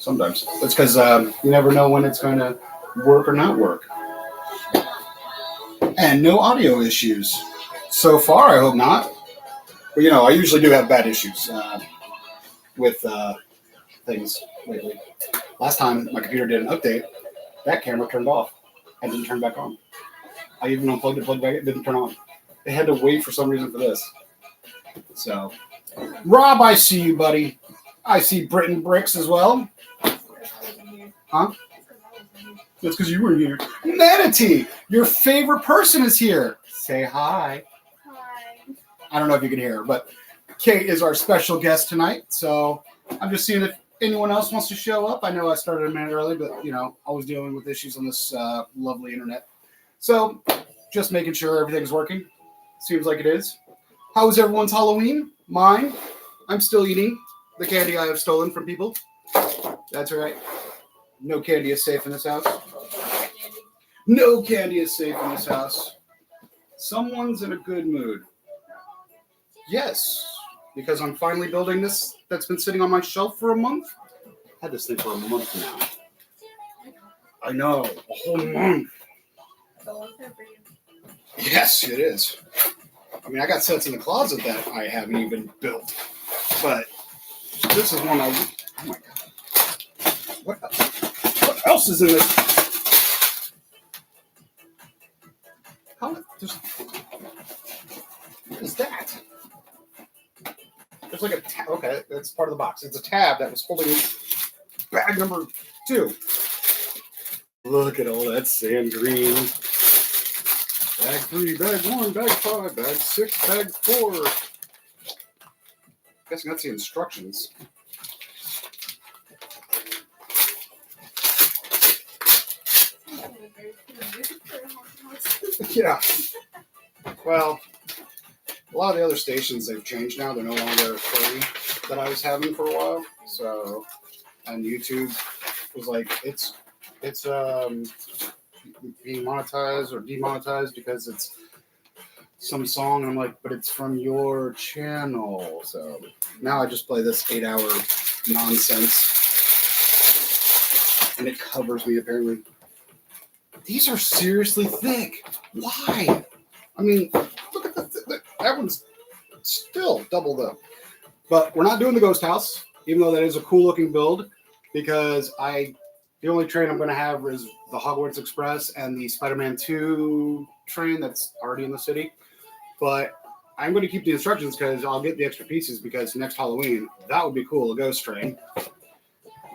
Sometimes. It's because you never know when it's going to work or not work. And no audio issues. So far, I hope not. But, I usually do have bad issues with things lately. Last time my computer did an update, that camera turned off and didn't turn back on. I even unplugged it, plugged it back, it didn't turn on. They had to wait for some reason for this. So, Rob, I see you, buddy. I see Britton Bricks as well. Huh? That's because you were here. Manatee, your favorite person is here. Say hi. Hi. I don't know if you can hear her, but Kate is our special guest tonight. So I'm just seeing if anyone else wants to show up. I know I started a minute early, but, always dealing with issues on this lovely internet. So just making sure everything's working. Seems like it is. How was everyone's Halloween? Mine. I'm still eating the candy I have stolen from people. That's right. No candy is safe in this house. No candy is safe in this house. Someone's in a good mood. Yes, because I'm finally building this that's been sitting on my shelf for a month. I've had this thing for a month now. I know, a whole month. Yes, it is. I mean, I got sets in the closet that I haven't even built. But this is one oh my God. What else is in this? What is that? There's like a tab. Okay, that's part of the box. It's a tab that was holding bag number 2. Look at all that sand green. Bag 3, bag 1, bag 5, bag 6, bag 4. Guessing that's the instructions. Yeah. Well, a lot of the other stations, they've changed now. They're no longer free that I was having for a while. So, and YouTube was like, it's being monetized or demonetized because it's some song. And I'm like, but it's from your channel. So now I just play this 8-hour nonsense. And it covers me, apparently. These are seriously thick. Why? I mean, look at that one's still doubled up. But we're not doing the ghost house, even though that is a cool looking build, because the only train I'm going to have is the Hogwarts Express and the Spider-Man 2 train that's already in the city. But I'm going to keep the instructions because I'll get the extra pieces because next Halloween, that would be cool, a ghost train.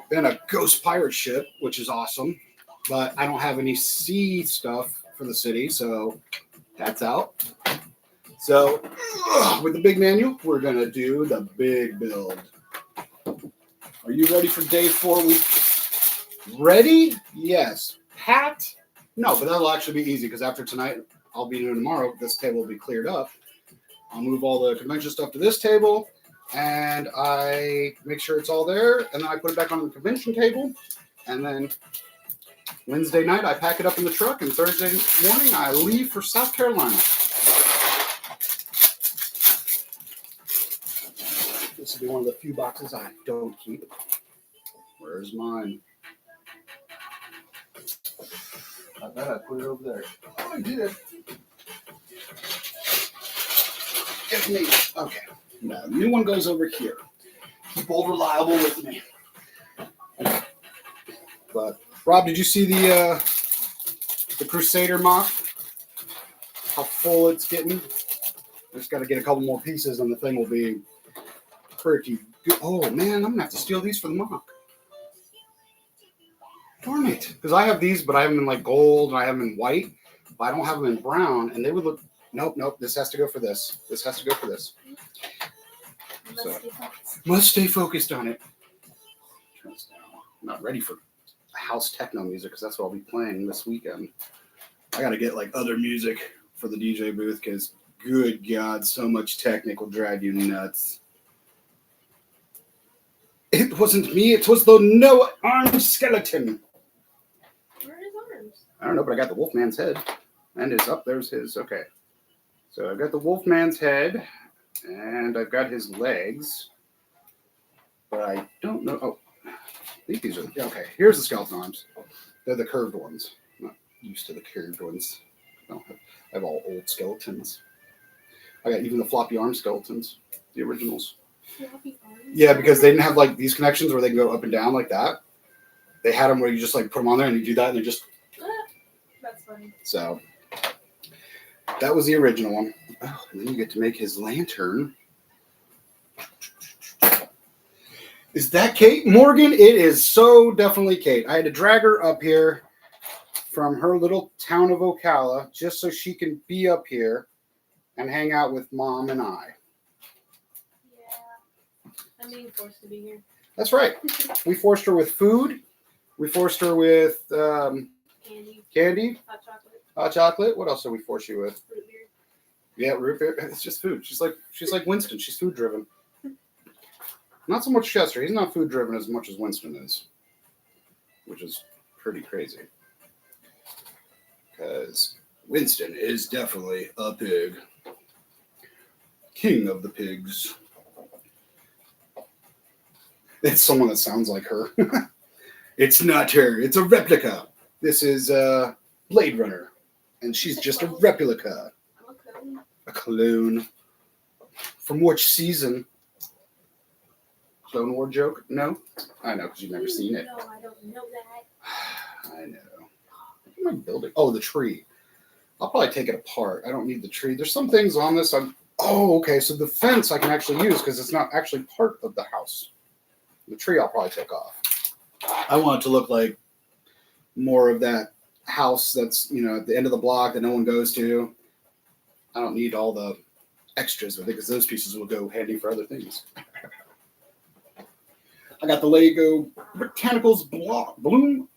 Then a ghost pirate ship, which is awesome. But I don't have any sea stuff for the city, so that's out. So with the big manual, we're going to do the big build. Are you ready for day 4? Ready? Yes. Hat? No, but that'll actually be easy because after tonight, I'll be doing tomorrow. This table will be cleared up. I'll move all the convention stuff to this table, and I make sure it's all there, and then I put it back on the convention table, and then Wednesday night, I pack it up in the truck, and Thursday morning, I leave for South Carolina. This will be one of the few boxes I don't keep. Where's mine? I bet I put it over there. Oh, I did. Give me. Okay. No, new one goes over here. Keep old reliable with me. But Rob, did you see the Crusader mock? How full it's getting? Just got to get a couple more pieces, and the thing will be pretty good. Oh man, I'm gonna have to steal these for the mock. Darn it! Because I have these, but I have them in like gold, and I have them in white, but I don't have them in brown, and they would look. Nope. This has to go for this. This has to go for this. So must stay focused on it. I'm not ready for house techno music because that's what I'll be playing this weekend. I gotta get like other music for the DJ booth because good God, so much technique will drive you nuts. It wasn't me, it was the no-armed skeleton. Where are his arms? I don't know, but I got the Wolfman's head. And his there's his. Okay. So I've got the Wolfman's head and I've got his legs. But I don't know. Oh. think these are okay. Here's the skeleton arms. They're the curved ones. I'm not used to the curved ones. I have all old skeletons. I got even the floppy arm skeletons, the originals. Floppy arms? Yeah, because they didn't have like these connections where they can go up and down like that. They had them where you just like put them on there and you do that and they just. That's funny. So that was the original one. Oh, and then you get to make his lantern. Is that Kate Morgan? It is so definitely Kate. I had to drag her up here from her little town of Ocala just so she can be up here and hang out with Mom and I. Yeah. I'm being forced to be here. That's right. We forced her with food. We forced her with candy, hot chocolate. What else did we force you with? Root beer. Yeah, root beer. It's just food. She's like Winston. She's food driven. Not so much Chester. He's not food driven as much as Winston is, which is pretty crazy. Because Winston is definitely a pig. King of the pigs. It's someone that sounds like her. It's not her. It's a replica. This is Blade Runner. And she's just a replica. I'm a clone. A clone. From which season? Clone War joke? No? I know, because you've never seen it. No, I don't know that. I know. What am I building? Oh, the tree. I'll probably take it apart. I don't need the tree. There's some things on this. Oh, okay. So the fence I can actually use because it's not actually part of the house. The tree I'll probably take off. I want it to look like more of that house that's, at the end of the block that no one goes to. I don't need all the extras with it because those pieces will go handy for other things. I got the Lego Botanicals Plum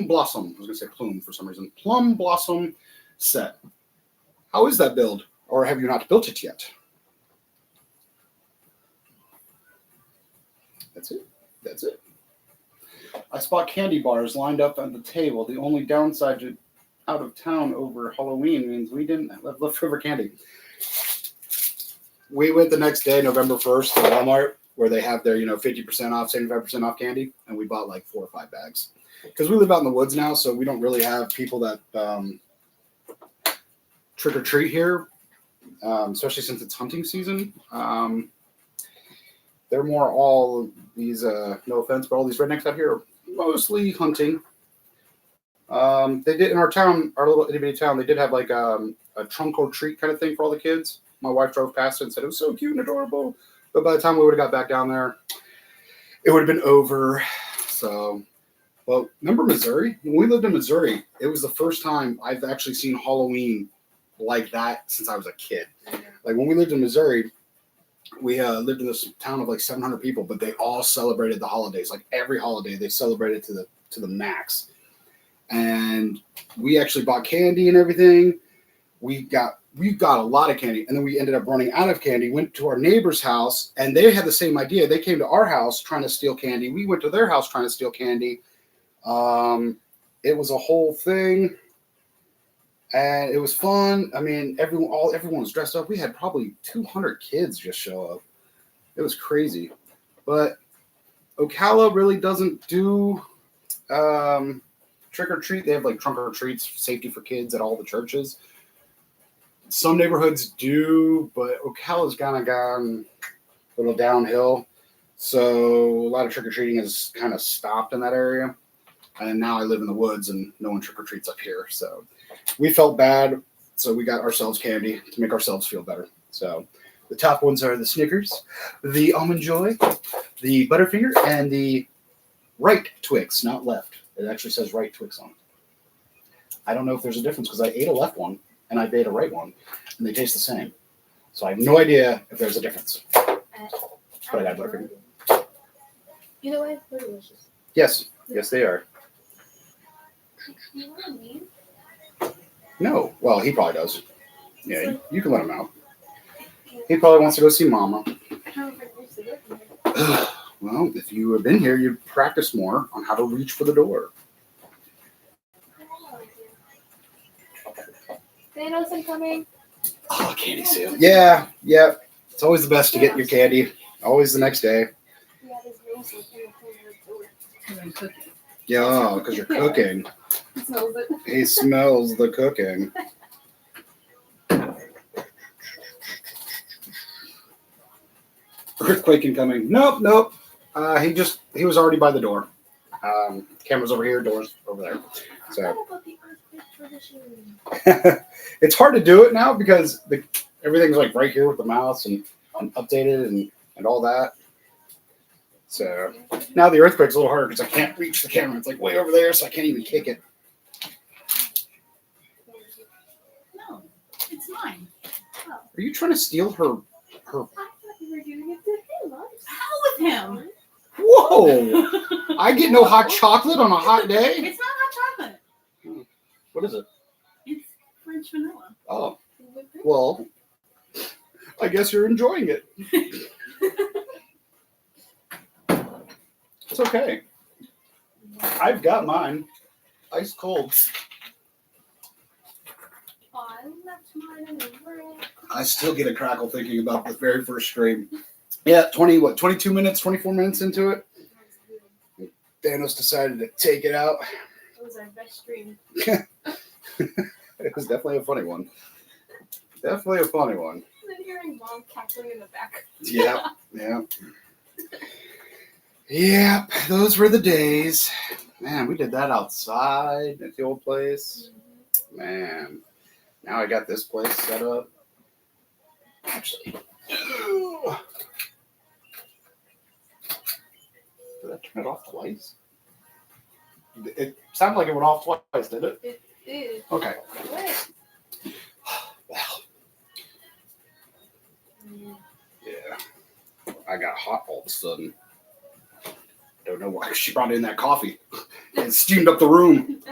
Blossom. I was going to say plume for some reason. Plum Blossom set. How is that build? Or have you not built it yet? That's it. That's it. I spot candy bars lined up on the table. The only downside to out of town over Halloween means we didn't have leftover candy. We went the next day, November 1st, to Walmart, where they have their, 50% off, 75% off candy, and we bought like 4 or 5 bags. Because we live out in the woods now, so we don't really have people that trick or treat here, especially since it's hunting season. They're more all these, no offense, but all these rednecks out here are mostly hunting. They did in our town, our little itty bitty town, they did have like a trunk or treat kind of thing for all the kids. My wife drove past it and said it was so cute and adorable. But by the time we would have got back down there, it would have been over. So, well, remember Missouri? When we lived in Missouri, it was the first time I've actually seen Halloween like that since I was a kid. Like when we lived in Missouri, we lived in this town of like 700 people, but they all celebrated the holidays. Like every holiday, they celebrated to the max. And we actually bought candy and everything. We got a lot of candy, and then we ended up running out of candy. Went to our neighbor's house, and they had the same idea. They came to our house trying to steal candy. We went to their house trying to steal candy. It was a whole thing, and it was fun. I mean, everyone was dressed up. We had probably 200 kids just show up. It was crazy, but Ocala really doesn't do trick or treat. They have like trunk or treats, safety for kids at all the churches. Some neighborhoods do, but Ocala's kind of gone a little downhill. So a lot of trick-or-treating has kind of stopped in that area. And now I live in the woods and no one trick-or-treats up here. So we felt bad. So we got ourselves candy to make ourselves feel better. So the top ones are the Snickers, the Almond Joy, the Butterfinger, and the right Twix, not left. It actually says right Twix on it. I don't know if there's a difference because I ate a left one and I ate a right one, and they taste the same. So I have no idea if there's a difference. But I got Butterfinger. Either way, they're delicious. Yes, they are. You want to leave? No, well, he probably does. Yeah, you can let him out. He probably wants to go see Mama. Well, if you have been here, you'd practice more on how to reach for the door. Thanos, I'm coming. Oh, candy sale. Yeah. It's always the best to get your candy. Always the next day. Yeah, there's no something in the door. I'm cooking. Yeah, because you're cooking. He smells it. He smells the cooking. Earthquake incoming. Nope. He was already by the door. Camera's over here, doors over there. So What about the earthquake tradition? it's hard to do it now because everything's like right here with the mouse and updated and all that. So now the earthquake's a little harder because I can't reach the camera. It's like way over there, so I can't even kick it. No, it's mine. Are you trying to steal her? I thought you were giving it to him. Hell with him. Whoa! I get no hot chocolate on a hot day. It's not hot chocolate. What is it? It's French vanilla. Oh, well, I guess you're enjoying it. It's okay. I've got mine. Ice cold. I left mine in the room. I still get a crackle thinking about the very first stream. Yeah, 22 minutes, 24 minutes into it. Thanos decided to take it out. It was our best stream. It was definitely a funny one. Definitely a funny one. And then hearing Mom cackling in the back. Yeah. Yep, those were the days. Man, we did that outside at the old place. Man, now I got this place set up. Actually, did I turn it off twice? It sounded like it went off twice, did it? It did. Okay. What? Well, yeah. I got hot all of a sudden. Don't know why. She brought in that coffee and steamed up the room.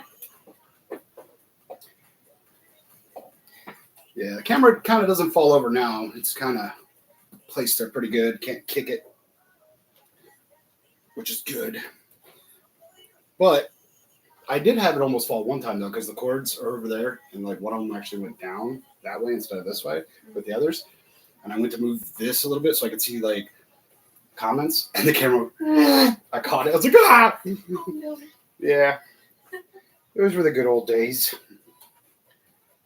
Yeah, the camera kind of doesn't fall over now. It's kind of placed there pretty good. Can't kick it, which is good. But I did have it almost fall one time though, because the cords are over there, and like one of them actually went down that way instead of this way with the others. And I went to move this a little bit so I could see like comments, and the camera, I caught it. I was like, ah! Oh, no. Yeah, those were the good old days.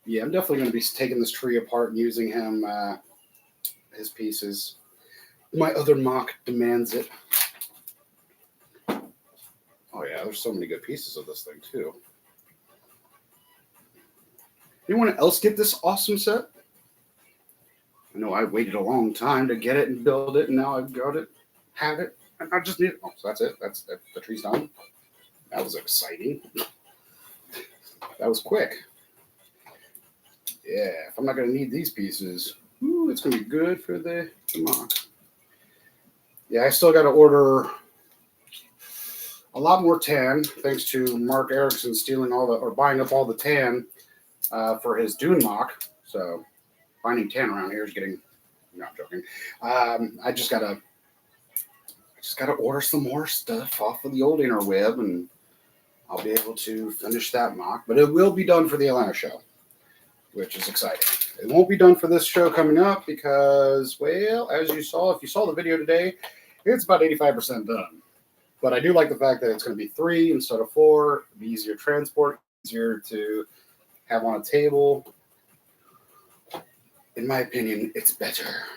Yeah, I'm definitely going to be taking this tree apart and using him, his pieces. My other mock demands it. Oh yeah, there's so many good pieces of this thing too. Anyone else get this awesome set? I know I waited a long time to get it and build it, and now I've got it, have it, and I just need it. Oh, so that's it. That's the tree's done. That was exciting. That was quick. Yeah, if I'm not going to need these pieces, it's going to be good for the mock. Yeah, I still got to order a lot more tan, thanks to Mark Erickson stealing buying up all the tan for his Dune mock. So finding tan around here is getting, no, I'm joking. I just gotta order some more stuff off of the old interweb, and I'll be able to finish that mock. But it will be done for the Atlanta show, which is exciting. It won't be done for this show coming up because, well, as you saw, if you saw the video today, it's about 85% done. But I do like the fact that it's going to be 3 instead of 4. It'll be easier to transport, easier to have on a table. In my opinion, it's better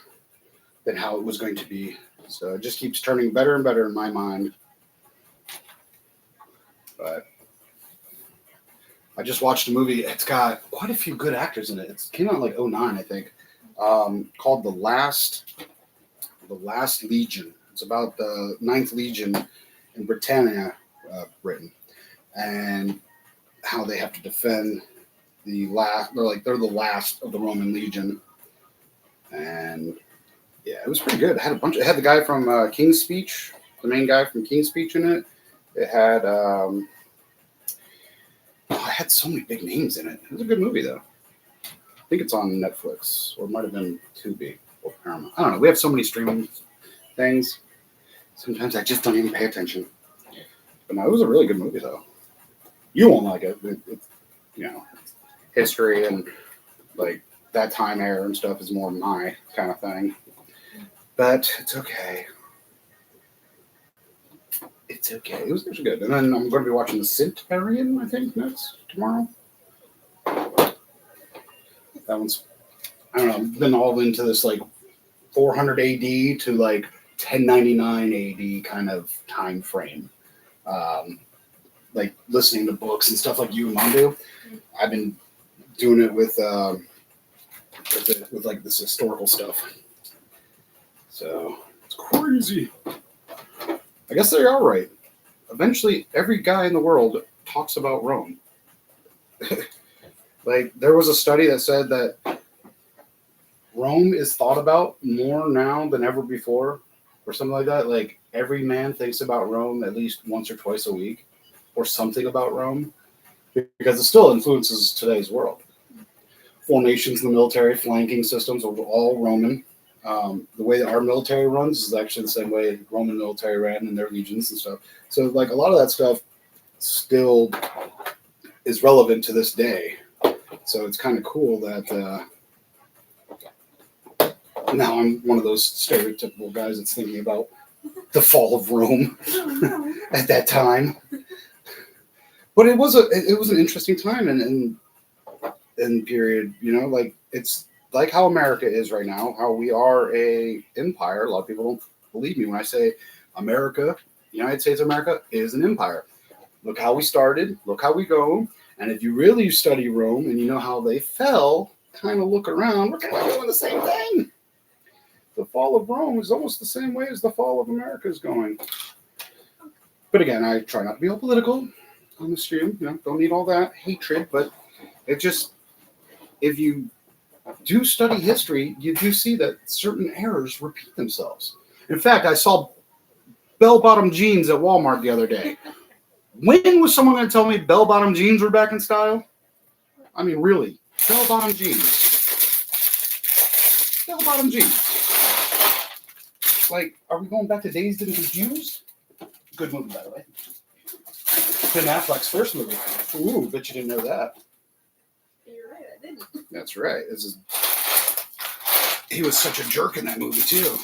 than how it was going to be. So it just keeps turning better and better in my mind. But I just watched a movie. It's got quite a few good actors in it. It came out in like 2009, I think, called The Last Legion. It's about the 9th Legion in Britannia, Britain, and how they have to defend the last. They're the last of the Roman Legion, and yeah, it was pretty good. It had It had the guy from King's Speech, the main guy from King's Speech in it. It had it had so many big names in it. It was a good movie though. I think it's on Netflix, or it might have been Tubi or Paramount. I don't know. We have so many streaming things. Sometimes I just don't even pay attention. But no, it was a really good movie, though. You won't like it. It's, history and, like, that time era and stuff is more my kind of thing. But it's okay. it's okay. It was actually good. And then I'm going to be watching the Centurion, I think, next tomorrow. That one's, I don't know, I've been all into this like 400 AD to like 1099 AD kind of time frame. Like listening to books and stuff like you and Mom do. I've been doing it with like this historical stuff. So it's crazy. I guess they are right. Eventually, every guy in the world talks about Rome. Like, there was a study that said that Rome is thought about more now than ever before, or something like that. Like, every man thinks about Rome at least once or twice a week, or something about Rome, because it still influences today's world. Formations in the military, flanking systems are all Roman. The way that our military runs is actually the same way Roman military ran in their legions and stuff. So, like, a lot of that stuff still is relevant to this day. So it's kind of cool that now I'm one of those stereotypical guys that's thinking about the fall of Rome at that time. But it was an interesting time in period, you know, like it's like how America is right now, how we are a empire. A lot of people don't believe me when I say America, United States of America is an empire. Look how we started, look how we go. And if you really study Rome and you know how they fell, kind of look around, we're kind of doing the same thing. The fall of Rome is almost the same way as the fall of America is going. But again, I try not to be all political on the stream. You know, don't need all that hatred, but it just, if you do study history, you do see that certain errors repeat themselves. In fact, I saw bell-bottom jeans at Walmart the other day. When was someone going to tell me bell-bottom jeans were back in style? I mean, really, bell-bottom jeans. Bell-bottom jeans. Like, are we going back to Dazed and Confused? Good movie, by the way. Ben Affleck's first movie. Ooh, bet you didn't know that. You're right, I didn't. That's right. He was such a jerk in that movie, too.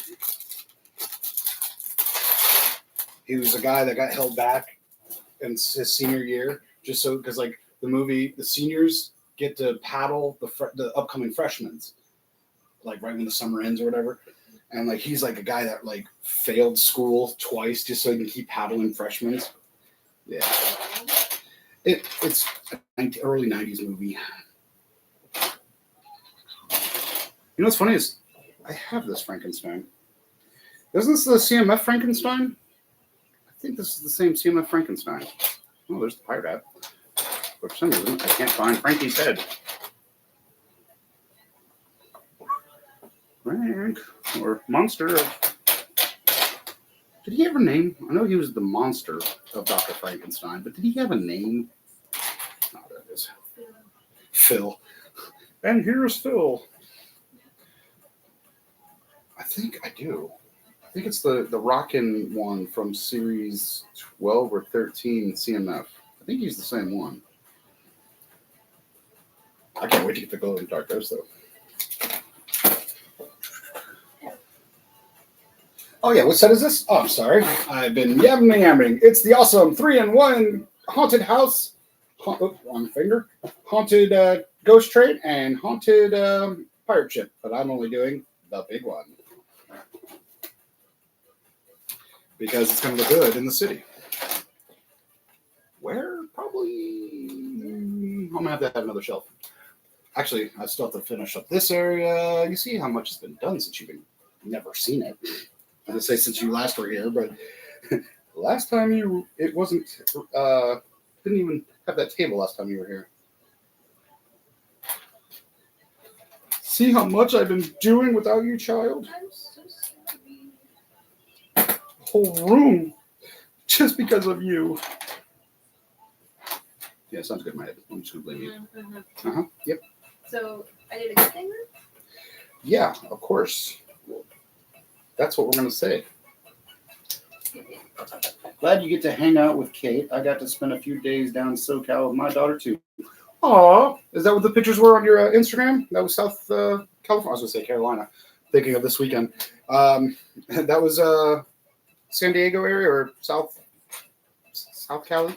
He was a guy that got held back in his senior year, just so, because like the seniors get to paddle the upcoming freshmen, like right when the summer ends or whatever. And like he's like a guy that like failed school twice just so he can keep paddling freshmen. Yeah, it's an early '90s movie. You know what's funny is I have this Frankenstein. Isn't this the CMF Frankenstein? I think this is the same CMF Frankenstein. Oh, there's the pirate hat. But for some reason, I can't find Frankie's head. Frank, or Monster. Did he have a name? I know he was the monster of Dr. Frankenstein, but did he have a name? Oh, there it is. Phil. And here's Phil. I think I do. I think it's the rockin' one from series 12 or 13 CMF. I think he's the same one. I can't wait to get the glow in the dark ghost though. Oh yeah, what set is this? Oh, I'm sorry. I've been yamming. It's the awesome 3-in-1 haunted house. Wrong finger. Haunted ghost train and haunted pirate ship. But I'm only doing the big one. Because it's going to look good in the city. Where? Probably... I'm going to have to have another shelf. Actually, I still have to finish up this area. You see how much has been done since you've never seen it. I'm going to say since you last were here, but last time it wasn't... didn't even have that table last time you were here. See how much I've been doing without you, child? I'm so sorry. Whole room just because of you. Yeah, sounds good in my head. I'm just gonna blame you. Mm-hmm. Yep. So I did a good thing then? Yeah, of course. That's what we're gonna say. Glad you get to hang out with Kate. I got to spend a few days down in SoCal with my daughter too. Aw, is that what the pictures were on your Instagram? That was South California. I was gonna say Carolina. Thinking of this weekend. That was San Diego area or South South Cali.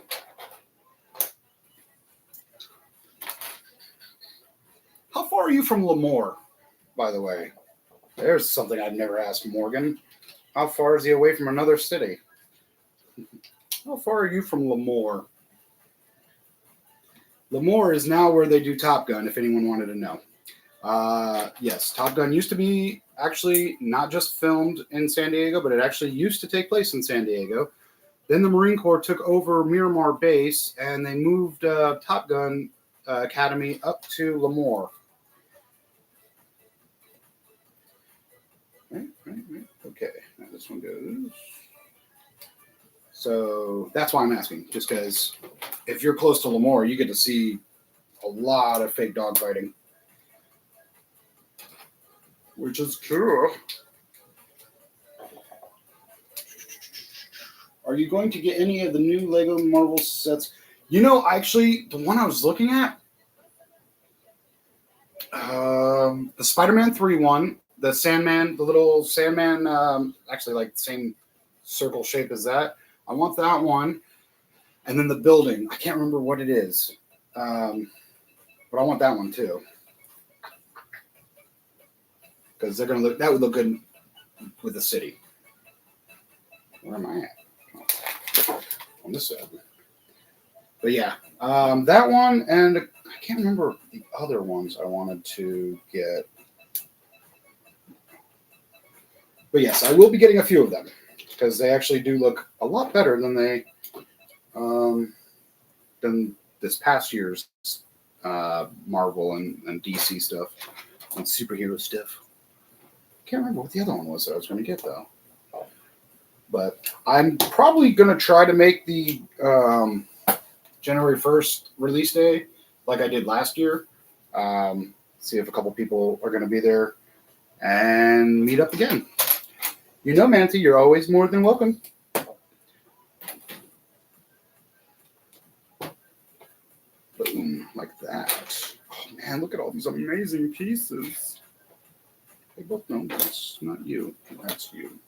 How far are you from Lemoore, by the way? There's something I've never asked Morgan. How far is he away from another city? How far are you from Lemoore? Lemoore is now where they do Top Gun, if anyone wanted to know. Yes, Top Gun used to be actually not just filmed in San Diego, but it actually used to take place in San Diego. Then the Marine Corps took over Miramar Base, and they moved Top Gun Academy up to Lemoore. Right. Okay, now this one goes. So that's why I'm asking, just because if you're close to Lemoore, you get to see a lot of fake dogfighting, which is cool. Are you going to get any of the new Lego Marvel sets? You know, actually, the one I was looking at, the Spider-Man 3 one, the Sandman, the little Sandman, actually like the same circle shape as that. I want that one. And then the building, I can't remember what it is. But I want that one too. Because they're gonna look, that would look good with the city. Where am I at? On this side. But yeah, that one, and I can't remember the other ones I wanted to get. But yes, I will be getting a few of them because they actually do look a lot better than they than this past year's Marvel and DC stuff and superhero stuff. Can't remember what the other one was that I was going to get though. But I'm probably going to try to make the January 1st release day like I did last year. See if a couple people are going to be there and meet up again. You know, Manatee, you're always more than welcome. Boom, like that. Oh, man, look at all these amazing pieces. They both know that's not you. That's you.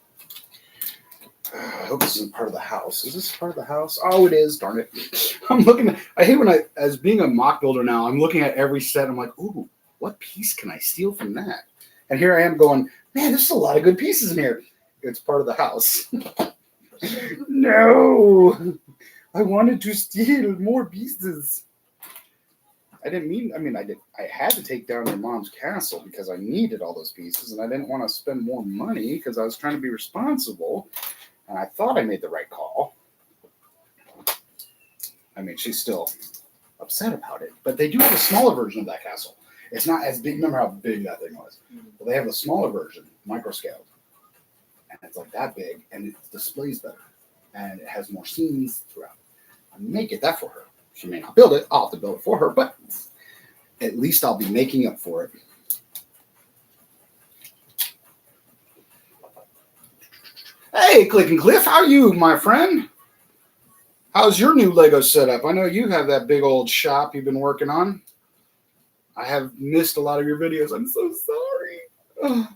I hope this isn't part of the house. Is this part of the house? Oh, it is. Darn it. I'm looking at, I hate when as being a mock builder now, I'm looking at every set. I'm like, ooh, what piece can I steal from that? And here I am going, man, there's a lot of good pieces in here. It's part of the house. No, I wanted to steal more pieces. I didn't mean, I had to take down your mom's castle because I needed all those pieces and I didn't want to spend more money because I was trying to be responsible. And I thought I made the right call. I mean, she's still upset about it, but they do have a smaller version of that castle. It's not as big. Remember how big that thing was? But they have a smaller version, micro scaled. And it's like that big, and it displays better. And it has more scenes throughout. I may get that for her. She may not build it. I'll have to build it for her, but at least I'll be making up for it. Hey, Click and Cliff, how are you, my friend? How's your new Lego setup? I know you have that big old shop you've been working on. I have missed a lot of your videos. I'm so sorry. Ugh.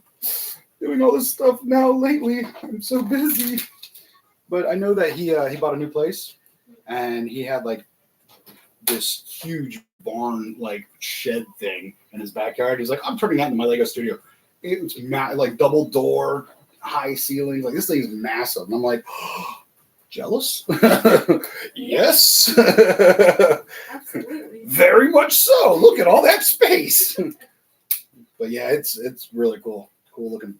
Doing all this stuff now lately. I'm so busy. But I know that he bought a new place, and he had like this huge barn like shed thing in his backyard. He's like, I'm turning that into my Lego studio. It was like double door, high ceilings. Like this thing is massive. And I'm like, oh, jealous? Yes. Absolutely. Very much so. Look at all that space. But yeah, it's really cool. Cool looking.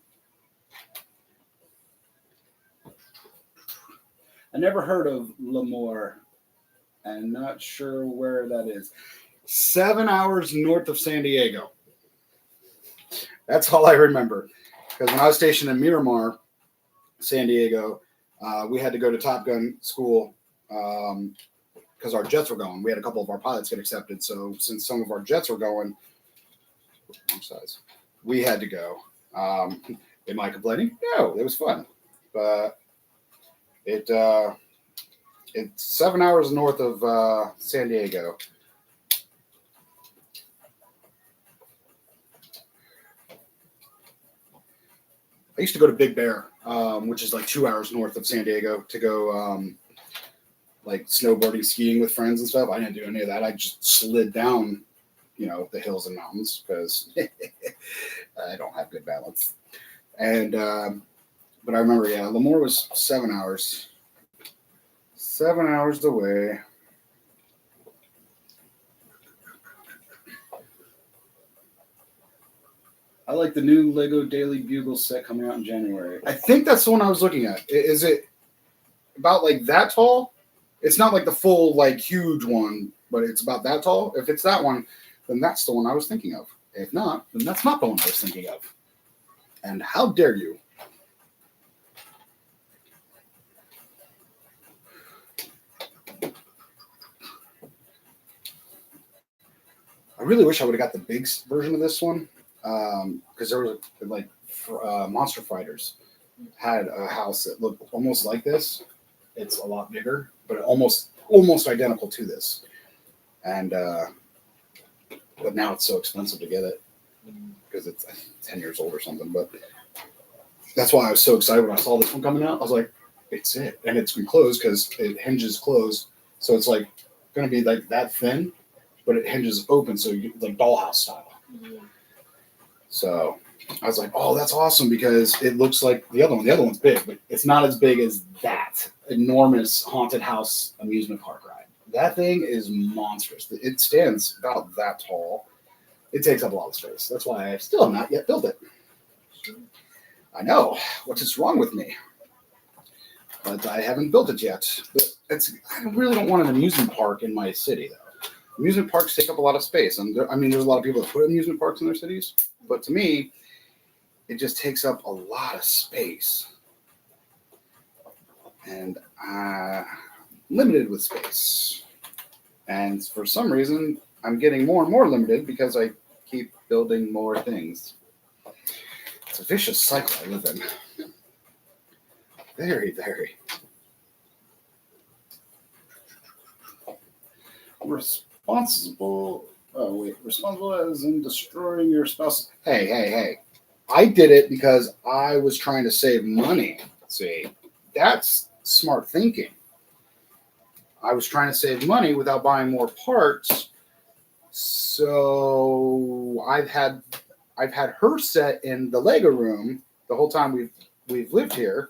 I never heard of Lemoore. And not sure where that is. 7 hours north of San Diego. That's all I remember. Because when I was stationed in Miramar, San Diego, we had to go to Top Gun school because our jets were going. We had a couple of our pilots get accepted. So since some of our jets were going, wrong size, we had to go. Am I complaining? No, it was fun. But it's 7 hours north of San Diego. I used to go to Big Bear, which is like 2 hours north of San Diego, to go like snowboarding, skiing with friends and stuff. I didn't do any of that. I just slid down, the hills and mountains because I don't have good balance. And but I remember, Lemoore was 7 hours. 7 hours away. I like the new Lego Daily Bugle set coming out in January. I think that's the one I was looking at. Is it about like that tall? It's not like the full, like, huge one, but it's about that tall. If it's that one, then that's the one I was thinking of. If not, then that's not the one I was thinking of. And how dare you? I really wish I would have got the big version of this one, because there was Monster Fighters had a house that looked almost like this. It's a lot bigger, but almost identical to this. And but now it's so expensive to get it because it's 10 years old or something. But that's why I was so excited when I saw this one coming out. I was like, it's it, and it's closed because it hinges closed, so it's like going to be like that thin. But it hinges open, so you like dollhouse style. Mm-hmm. So I was like, "Oh, that's awesome!" Because it looks like the other one. The other one's big, but it's not as big as that enormous haunted house amusement park ride. That thing is monstrous. It stands about that tall. It takes up a lot of space. That's why I still have not yet built it. I know what is wrong with me, but I haven't built it yet. But I really don't want an amusement park in my city, though. Amusement parks take up a lot of space. And there's a lot of people that put amusement parks in their cities. But to me, it just takes up a lot of space. And I'm limited with space. And for some reason, I'm getting more and more limited because I keep building more things. It's a vicious cycle I live in. Very, very. Responsible as in destroying your spouse. Hey. I did it because I was trying to save money. See, that's smart thinking. I was trying to save money without buying more parts. So I've had her set in the Lego room the whole time we've lived here.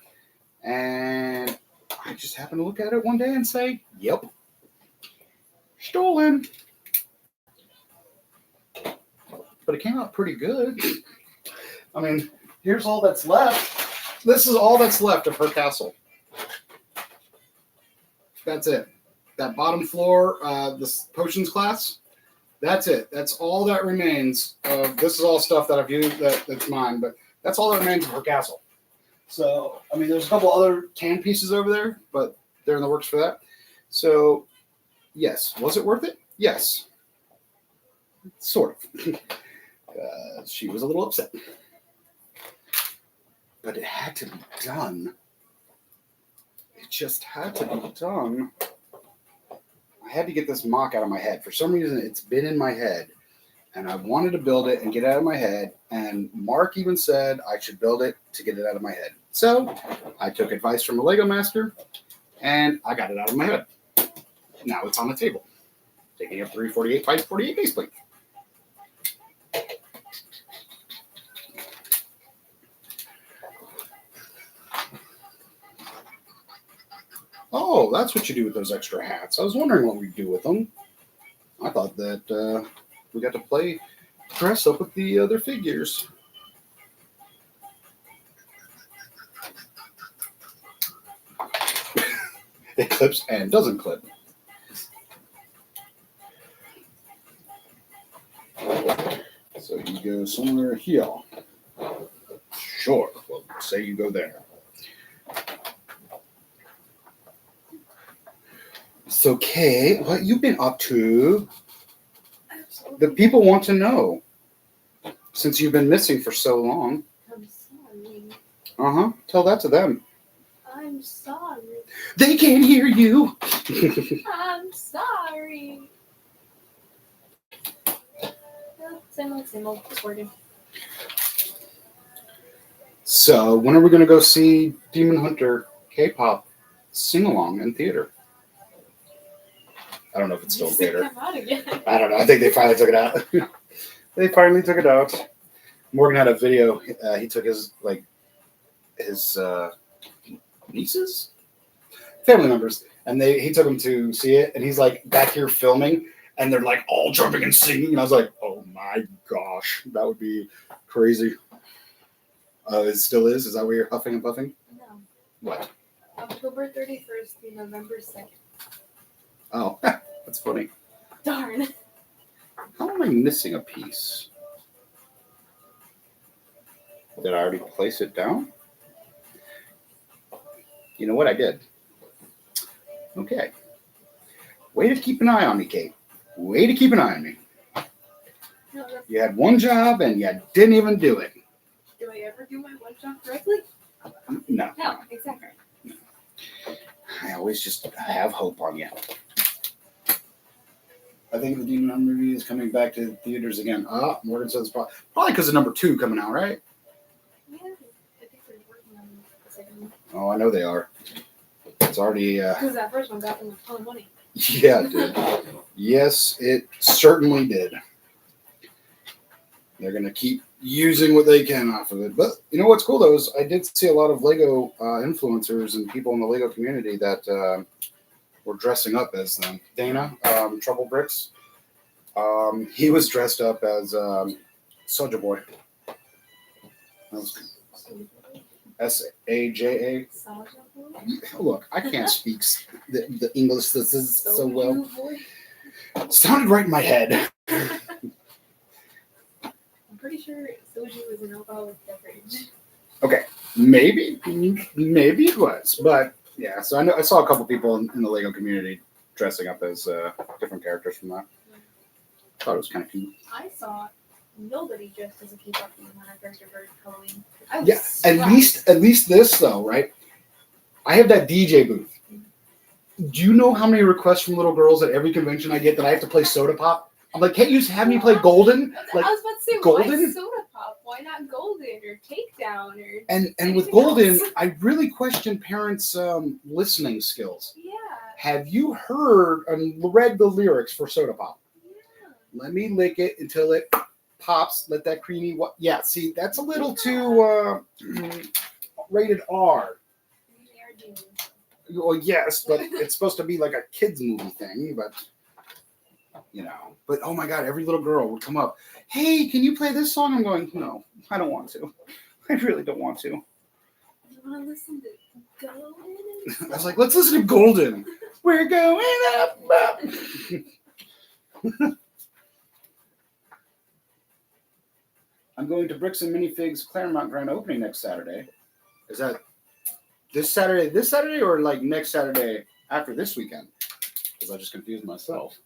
And I just happened to look at it one day and say, yep. Stolen. But it came out pretty good. I mean, here's all that's left. This is all that's left of her castle. That's it. That bottom floor, this potions class, that's it. That's all that remains. This is all stuff that I've used that's mine, but that's all that remains of her castle. So, I mean, there's a couple other tan pieces over there, but they're in the works for that. So, yes. Was it worth it? Yes. Sort of. She was a little upset. But it had to be done. It just had to be done. I had to get this mock out of my head. For some reason, it's been in my head. And I wanted to build it and get it out of my head. And Mark even said I should build it to get it out of my head. So I took advice from a Lego master, and I got it out of my head. Now it's on the table, taking up 348 by 48 base plate. Oh, that's what you do with those extra hats. I was wondering what we'd do with them. I thought that we got to dress up with the other figures. It clips and doesn't clip. So you go somewhere here. Sure, well, say you go there. So, Kay, what you been up to? The people want to know. Since you've been missing for so long. I'm sorry. Uh-huh. Tell that to them. I'm sorry. They can't hear you. I'm sorry. Same old. It's working. So, when are we going to go see Demon Hunter K-pop sing-along in theater? I don't know if it's still in Does it theater. come out again? I don't know. I think they finally took it out. They finally took it out. Morgan had a video. He took his nieces, family members, and he took them to see it. And he's like back here filming, and they're like all jumping and singing. And I was like, oh my gosh, that would be crazy. It still is. Is that where you're huffing and puffing? No. What? October 31st to November 2nd. Oh, that's funny. Darn. How am I missing a piece? Did I already place it down? You know what? I did. Okay. Way to keep an eye on me, Kate. Way to keep an eye on me. No, that's, You had one job and you didn't even do it. do I ever do my one job correctly? No. No, exactly. I always just have hope on you. I think the Demon Hunter movie is coming back to theaters again. Morgan says probably because of number 2 coming out, right? Yeah, I think they're working on the second one. Oh, I know they are. It's already. Because that first one got them a ton of money. Yeah, it did. Yes, it certainly did. They're going to keep using what they can off of it. But you know what's cool, though, is I did see a lot of Lego influencers and people in the Lego community that were dressing up as them. Dana, Trouble Bricks, he was dressed up as Soulja Boy. That was Saja. Soulja Boy? Look, I can't speak the English so well. Soulja Boy? Sounded right in my head. I'm pretty sure soju is an alcoholic beverage. Okay, maybe it was, but yeah. So I saw a couple people in the Lego community dressing up as different characters from that. Thought it was kind of cute. I saw nobody dressed as a K-pop Demon Hunter character for Halloween. I was Yeah, surprised. at least this though, right? I have that DJ booth. Do you know how many requests from little girls at every convention I get that I have to play Soda Pop? I'm like, can't you just have me play Golden? Like, I was about to say, Golden? why Soda Pop? Why not Golden or Takedown or and with anything Golden, else? I really question parents' listening skills. Yeah. Have you heard and read the lyrics for Soda Pop? Yeah. Let me lick it until it pops. Let that creamy. Yeah, see, that's a little too rated R. They are demons. Well, yes, but it's supposed to be like a kids movie thing. But you know, but oh my God, every little girl would come up. Hey, can you play this song? I'm going, no, I don't want to. I really don't want to. You want to listen to Golden? I was like, let's listen to Golden. We're going up, up. I'm going to Bricks and Minifigs Claremont Grand Opening next Saturday. Is that this Saturday, or like next Saturday after this weekend? Because I just confused myself.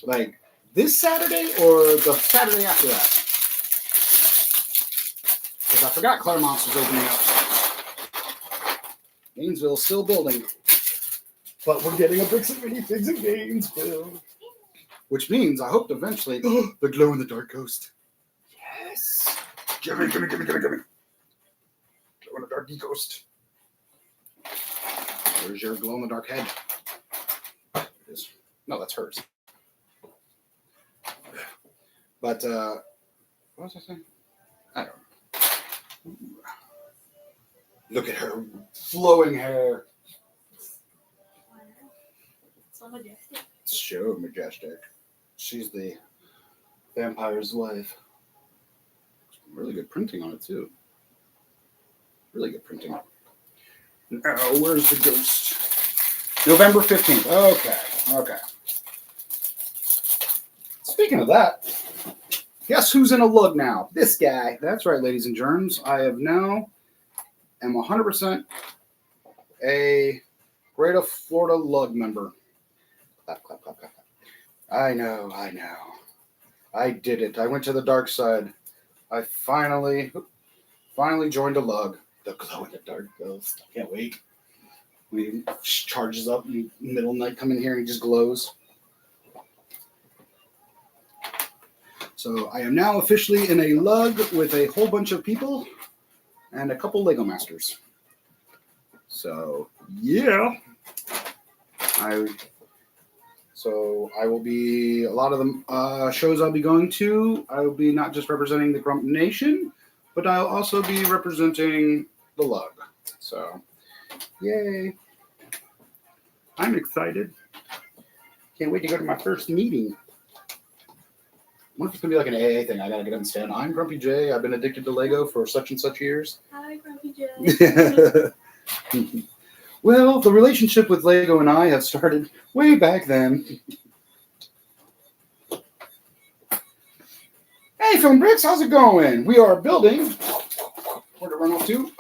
Like this Saturday or the Saturday after that? Because I forgot Claremont's was opening up. Gainesville's still building. But we're getting a Bricks and Minifigs in Gainesville. Which means I hope eventually the glow in the dark ghost. Yes. Gimme. Glow in the dark ghost. Where's your glow in the dark head? There it is. No, that's hers. But what was I saying? I don't know. Look at her flowing hair. So majestic. So majestic. She's the vampire's wife. Really good printing on it, too. Really good printing. Now, where's the ghost? November 15th. Okay. Speaking of that, guess who's in a lug now? This guy. That's right, ladies and germs. I am 100% a Greater Florida lug member. Clap, clap, clap, clap. I know. I did it. I went to the dark side. I finally joined a lug. The glow in the dark ghost. I can't wait. When he charges up in the middle of the night, come in here and he just glows. So I am now officially in a lug with a whole bunch of people and a couple Lego Masters. So yeah. So I will be, a lot of the shows I'll be going to, I will be not just representing the Grump Nation, but I'll also be representing the Lug. So, yay. I'm excited. Can't wait to go to my first meeting. What if it's going to be like an AA thing? I got to get up and stand. I'm Grumpy J. I've been addicted to Lego for such and such years. Hi, Grumpy J. Well, the relationship with Lego and I have started way back then. Hey, Film Bricks, how's it going? We are building, where'd it run off to?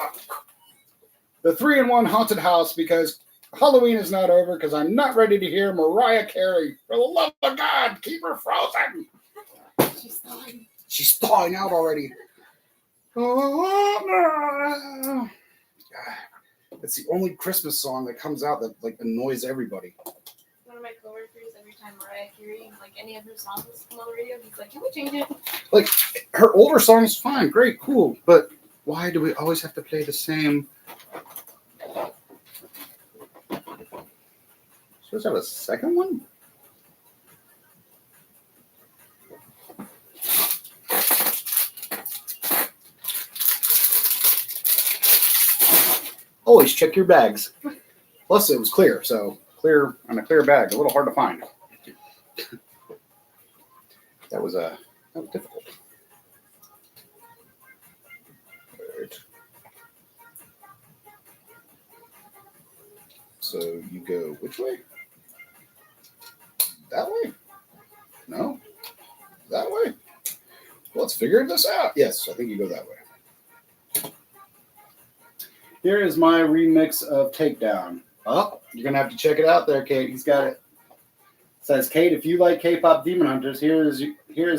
The 3-in-1 haunted house because Halloween is not over because I'm not ready to hear Mariah Carey. For the love of God, keep her frozen. She's thawing. She's thawing out already. It's the only Christmas song that comes out that like annoys everybody. One of my coworkers, every time Mariah Carey, like any of her songs come on the radio, he's like, "Can we change it?" Like her older songs, fine, great, cool, but why do we always have to play the same? Supposed to have a second one? Always check your bags. Plus, it was clear, so clear on a clear bag, a little hard to find. That was difficult. Right. So you go which way? That way? No? That way? Let's figure this out. Yes, I think you go that way. Here is my remix of Takedown. Oh, you're going to have to check it out there, Kate. He's got it. It says, Kate, if you like K-pop Demon Hunters, here is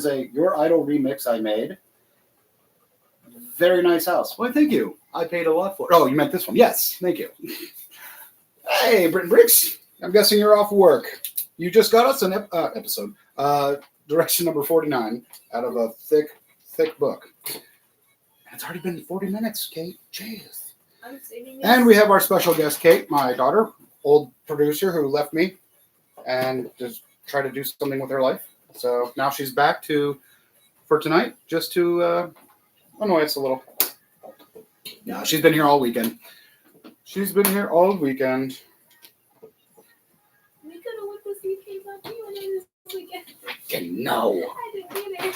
a Your Idol remix I made. Very nice house. Well, thank you. I paid a lot for it. Oh, you meant this one. Yes, thank you. Hey, Britton Briggs. I'm guessing you're off work. You just got us an episode. Direction number 49 out of a thick book. It's already been 40 minutes, Kate. Jeez. I'm saving this. And we have our special guest, Kate, my daughter, old producer who left me and just tried to do something with her life. So now she's back for tonight, just to annoy us a little. No, she's been here all weekend. She's been here all weekend. We could have went to see K-pop Demon Hunters this weekend. No. I didn't get it.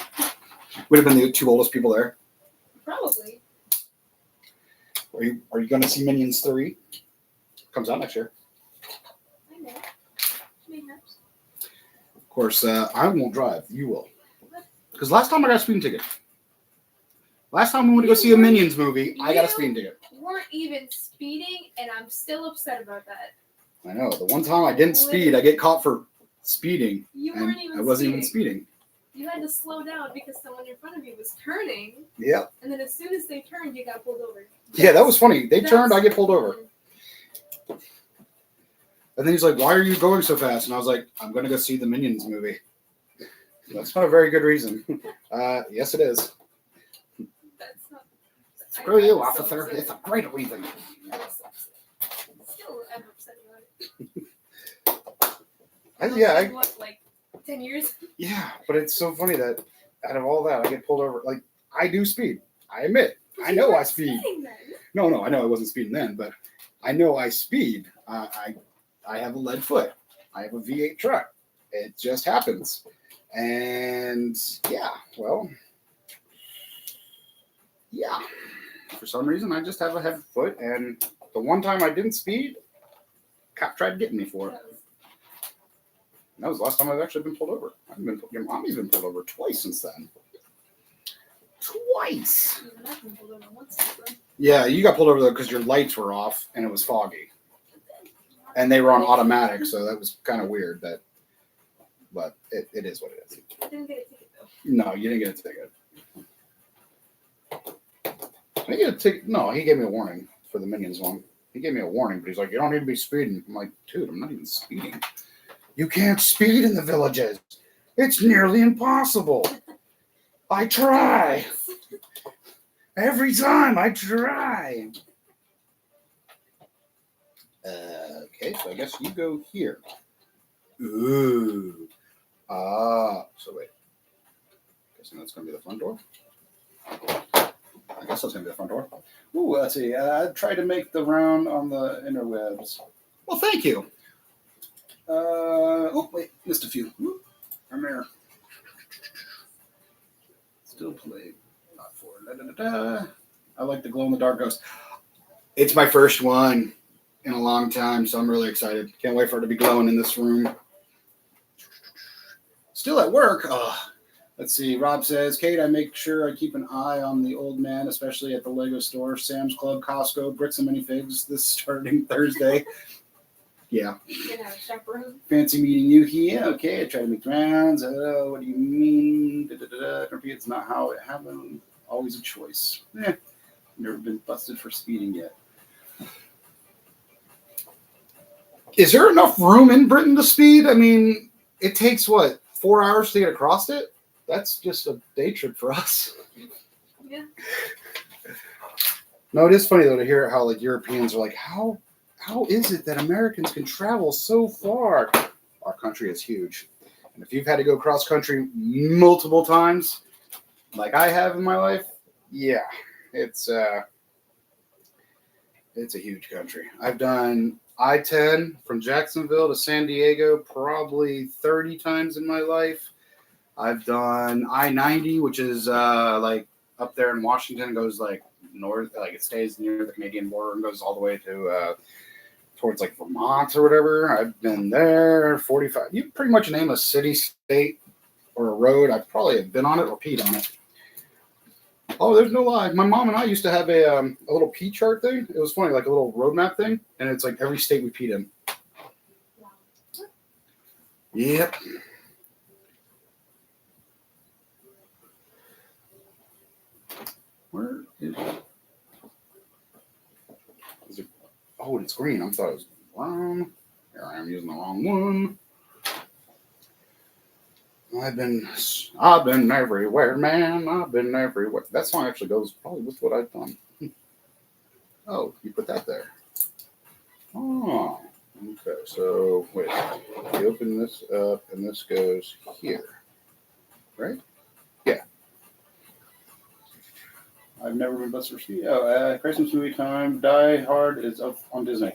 Would have been the two oldest people there. Probably. Are you going to see Minions 3? Comes out next year. I know. Mayhaps. Of course, I won't drive. You will. Because last time I got a speeding ticket. Last time we went to go see a Minions movie, I got a speeding ticket. You weren't even speeding, and I'm still upset about that. I know. The one time I didn't speed, I get caught for speeding. You and weren't even I wasn't speeding. even speeding. You had to slow down because someone in front of you was turning, Yep. and then as soon as they turned, you got pulled over. Yeah, that was funny. They turned, I get pulled over. And then he's like, "Why are you going so fast?" And I was like, "I'm going to go see the Minions movie." That's not a very good reason. Yes, it is. That's not. Screw you, officer. It's a great reason. Still, I'm upset about it. What, like 10 years? Yeah, but it's so funny that out of all that, I get pulled over. Like, I do speed. I admit. I know I speed. No, I know I wasn't speeding then, but I know I speed. I have a lead foot. I have a V8 truck. It just happens. And yeah, well, yeah. For some reason, I just have a heavy foot. And the one time I didn't speed, cop tried getting me for it. That was the last time I've actually been pulled over. Your mommy's been pulled over twice since then. Twice. Yeah, you got pulled over though because your lights were off and it was foggy, and they were on automatic, so that was kind of weird. But it is what it is. I didn't get a ticket though. No, you didn't get a ticket. I didn't get a ticket. No, he gave me a warning for the Minions one. He gave me a warning, but he's like, "You don't need to be speeding." I'm like, "Dude, I'm not even speeding. You can't speed in the villages. It's nearly impossible. I try. Every time I try." Okay, so I guess you go here. Ooh. So wait. Guessing that's going to be the front door. I guess that's going to be the front door. Ooh, let's see. I tried to make the round on the interwebs. Well, thank you. Oh, wait. Missed a few. Premiere. Still played. Not for. I like the glow-in-the-dark ghost. It's my first one in a long time, so I'm really excited. Can't wait for it to be glowing in this room. Still at work. Let's see. Rob says, Kate, I make sure I keep an eye on the old man, especially at the Lego store, Sam's Club, Costco, Bricks and Minifigs this starting Thursday. Yeah. You're gonna have a chaperone. Fancy meeting you here. Okay, I try to make rounds. What do you mean? It's not how it happened. Always a choice. Never been busted for speeding yet. Is there enough room in Britain to speed? I mean, it takes, 4 hours to get across it? That's just a day trip for us. Yeah. No, it is funny, though, to hear how, Europeans are like, how is it that Americans can travel so far? Our country is huge. And if you've had to go cross country multiple times, like I have in my life, yeah, it's a huge country. I've done I-10 from Jacksonville to San Diego probably 30 times in my life. I've done I-90, which is up there in Washington, goes north, it stays near the Canadian border and goes all the way to towards Vermont or whatever. I've been there 45. You pretty much name a city, state, or a road, I probably have been on it or peed on it. Oh, there's no lie. My mom and I used to have a little pee chart thing. It was funny, a little roadmap thing, and it's every state we peed in. Yep. Where is it? Oh, it's green. I thought it was brown. Here I am using the wrong one. I've been everywhere, man. I've been everywhere. That song actually goes probably with what I've done. Oh, you put that there. Oh, okay. So wait, you open this up, and this goes here, right? Yeah. I've never been busted for speed. Christmas movie time. Die Hard is up on Disney.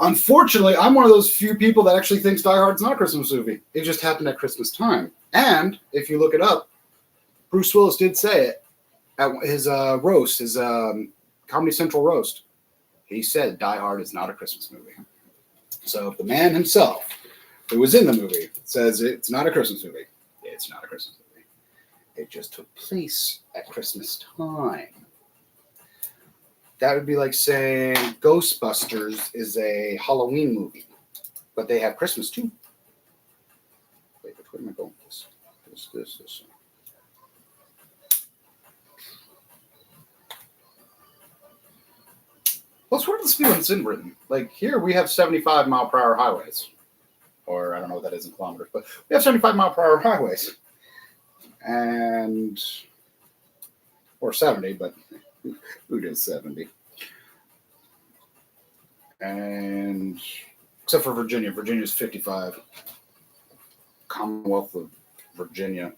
Unfortunately, I'm one of those few people that actually thinks Die Hard's not a Christmas movie. It just happened at Christmas time. And if you look it up, Bruce Willis did say it at his roast, his Comedy Central roast. He said Die Hard is not a Christmas movie. So the man himself, who was in the movie, says it's not a Christmas movie. It's not a Christmas movie. It just took place at Christmas time. That would be like saying Ghostbusters is a Halloween movie, but they have Christmas too. Wait, which way am I going with this? This. What's where the speed limits in Britain? Here we have 75-mile-per-hour highways. Or I don't know what that is in kilometers, but we have 75-mile-per-hour highways. Or 70, but who does 70? And except for Virginia. Virginia's 55. Commonwealth of Virginia.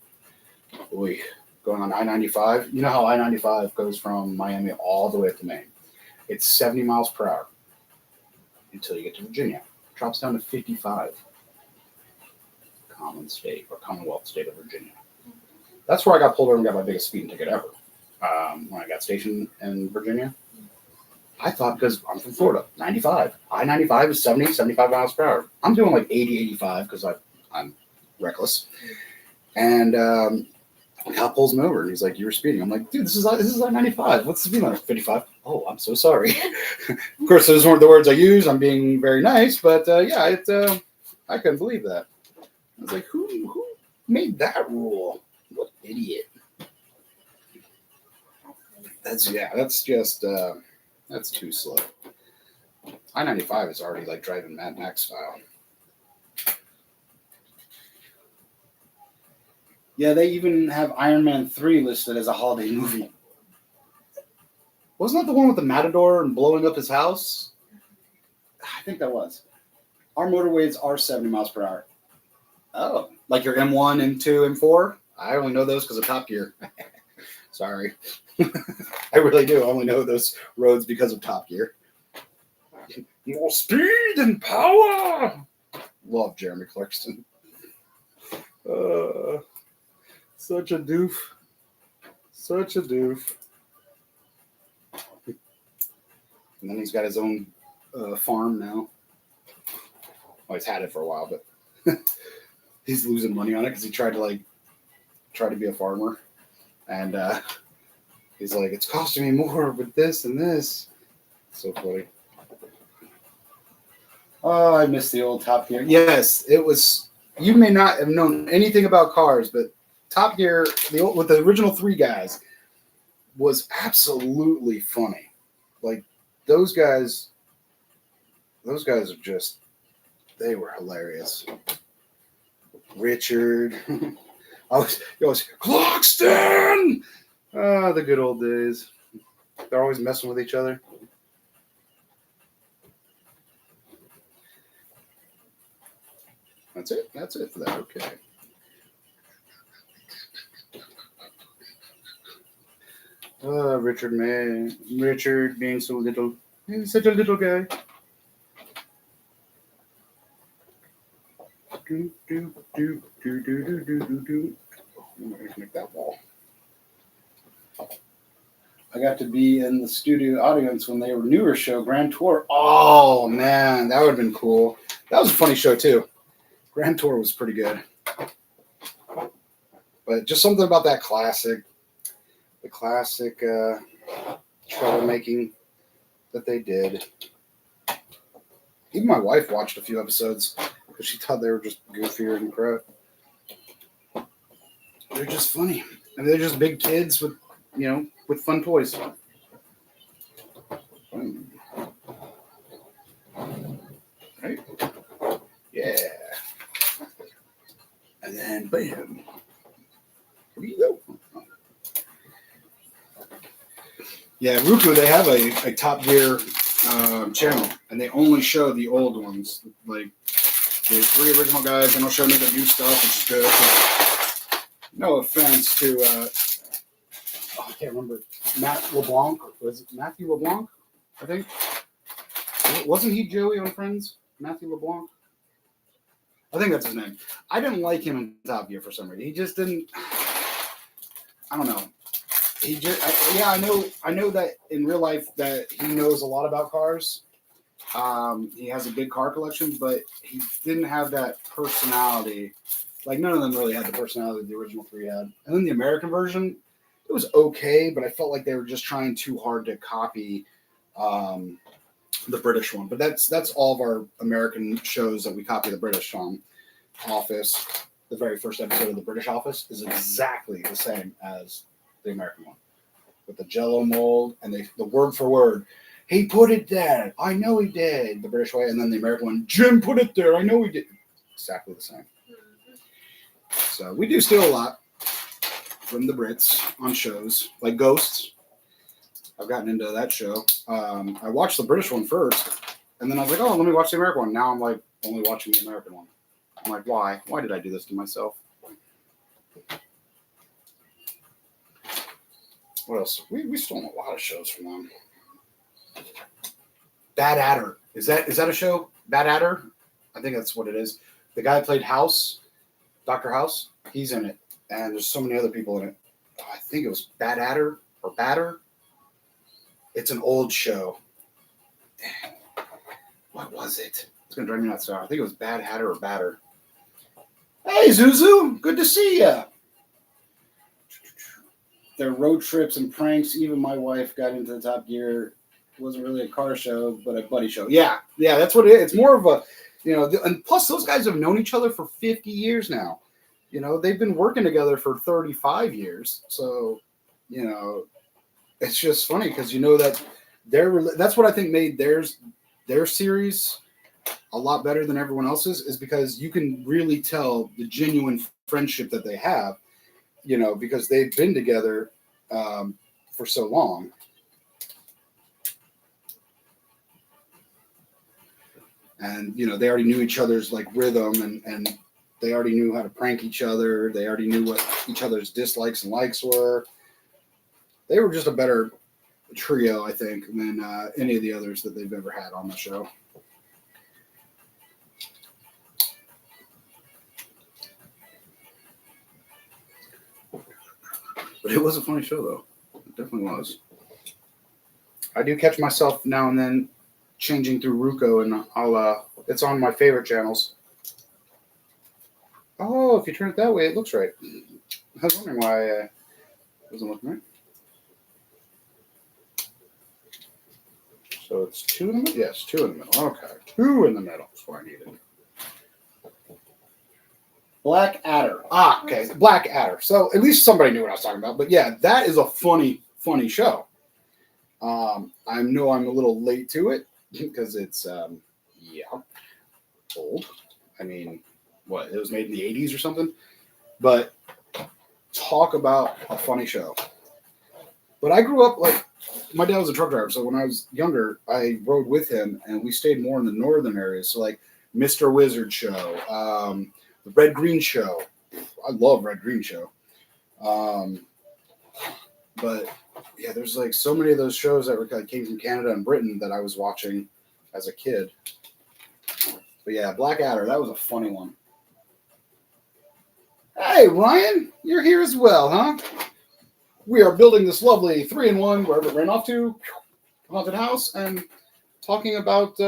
Going on I-95. You know how I-95 goes from Miami all the way up to Maine. It's 70 miles per hour until you get to Virginia. It drops down to 55. Common state or Commonwealth state of Virginia. That's where I got pulled over and got my biggest speeding ticket ever. When I got stationed in Virginia. I thought, because I'm from Florida, 95. I-95 is 70, 75 miles per hour. I'm doing 80, 85 because I'm reckless. And the cop pulls me over and he's like, "You were speeding." I'm like, "Dude, this is I-95. What's the speed limit?" 55. Oh, I'm so sorry. Of course, those weren't the words I used. I'm being very nice, but I couldn't believe that. I was like, who made that rule? What idiot. That's too slow. I-95 is already driving Mad Max style. Yeah, they even have Iron Man 3 listed as a holiday movie. Wasn't that the one with the Matador and blowing up his house? I think that was. Our motorways are 70 miles per hour. Oh, like your M1, M2, M4? I only know those because of Top Gear. Sorry. I really do. I only know those roads because of Top Gear. More speed and power. Love Jeremy Clarkson. Such a doof. Such a doof. And then he's got his own farm now. Well, he's had it for a while, but he's losing money on it because he tried to be a farmer. And he's like, it's costing me more with this and this. So funny. Oh, I miss the old Top Gear. Yes, it was. You may not have known anything about cars, but Top Gear, with the original 3 guys, was absolutely funny. Like those guys are just, they were hilarious. Richard, I was Clockston. Ah, the good old days. They're always messing with each other. That's it. That's it for that. Okay. Richard being so little. He's such a little guy. I'm gonna make that wall. I got to be in the studio audience when they were newer show, Grand Tour. Oh man, that would have been cool. That was a funny show too. Grand Tour was pretty good. But just something about that classic, the classic troublemaking that they did. Even my wife watched a few episodes because she thought they were just goofier and crap. They're just funny. I mean, they're just big kids with, with fun toys. Right? Yeah. And then, bam. Here you go. Yeah, Roku, they have a Top Gear channel, and they only show the old ones. Like, the 3 original guys, and they'll show me the new stuff, which is good. So, no offense to, I can't remember, Matt LeBlanc. Was it Matthew LeBlanc, I think? Wasn't he Joey on Friends? Matthew LeBlanc? I think that's his name. I didn't like him in Top Gear for some reason. He just didn't, I don't know. He just, I know that in real life that he knows a lot about cars. He has a big car collection, but he didn't have that personality. Like, none of them really had the personality the original 3 had. And then the American version, it was okay, but I felt like they were just trying too hard to copy the British one. But that's all of our American shows that we copy the British on. Office, the very first episode of the British Office is exactly the same as the American one. With the Jell-O mold and the word for word. He put it there. I know he did. The British way. And then the American one, Jim put it there. I know he did. Exactly the same. So we do steal a lot from the Brits on shows. Like Ghosts. I've gotten into that show. I watched the British one first. And then I was like, oh, let me watch the American one. Now I'm like only watching the American one. I'm like, why? Why did I do this to myself? What else? We stolen a lot of shows from them. Bad Adder. Is that a show? Bad Adder? I think that's what it is. The guy who played House, Dr. House, he's in it. And there's so many other people in it. I think it was Bad Adder or Batter. It's an old show. Dang. What was it? It's going to drive me nuts. I think it was Bad Hatter or Batter. Hey, Zuzu. Good to see ya. Their road trips and pranks. Even my wife got into the Top Gear. It wasn't really a car show, but a buddy show. Yeah, that's what it is. It's more of a, and plus those guys have known each other for 50 years now. They've been working together for 35 years. So, it's just funny because that that's what I think made their series a lot better than everyone else's, is because you can really tell the genuine friendship that they have, because they've been together for so long. and they already knew each other's like rhythm, and they already knew how to prank each other. They already knew what each other's dislikes and likes were. They were just a better trio, I think, than any of the others that they've ever had on the show. But it was a funny show, though. It definitely was. I do catch myself now and then changing through Ruko, and it's on my favorite channels. Oh, if you turn it that way, it looks right. I was wondering why it wasn't looking right. So it's 2 in the middle? Yes, 2 in the middle. Okay, 2 in the middle is what I needed. Black Adder. Ah, okay, Black Adder. So at least somebody knew what I was talking about. But yeah, that is a funny show. I know I'm a little late to it because it's, old. I mean, what, it was made in the 80s or something? But talk about a funny show. But I grew up, like, my dad was a truck driver, so when I was younger, I rode with him, and we stayed more in the northern areas. So, like, Mr. Wizard Show, the Red Green Show. I love Red Green Show. But, yeah, there's, like, so many of those shows that came from Canada and Britain that I was watching as a kid. But, yeah, Black Adder, that was a funny one. Hey, Ryan, you're here as well, huh? We are building this lovely 3-in-1 wherever it ran off to, haunted house, and talking about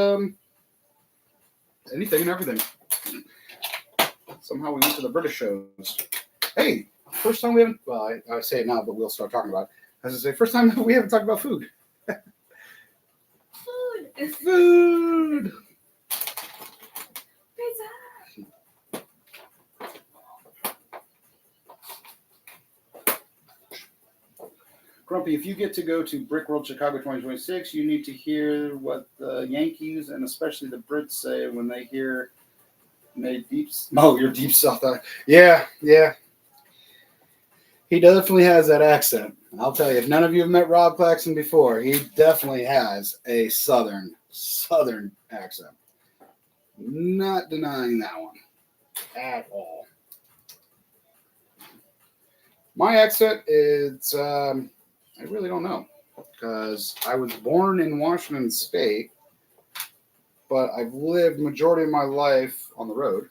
anything and everything. Somehow we went to the British shows. Hey, first time we haven't, well, I say it now, but we'll start talking about it. As I say, first time we haven't talked about food. Food. Food! Pizza. Grumpy, if you get to go to Brick World Chicago 2026, you need to hear what the Yankees and especially the Brits say when they hear you're deep south. Yeah. He definitely has that accent. I'll tell you, if none of you have met Rob Claxton before, he definitely has a southern accent. Not denying that one at all. My accent is, I really don't know, because I was born in Washington State, but I've lived majority of my life on the road,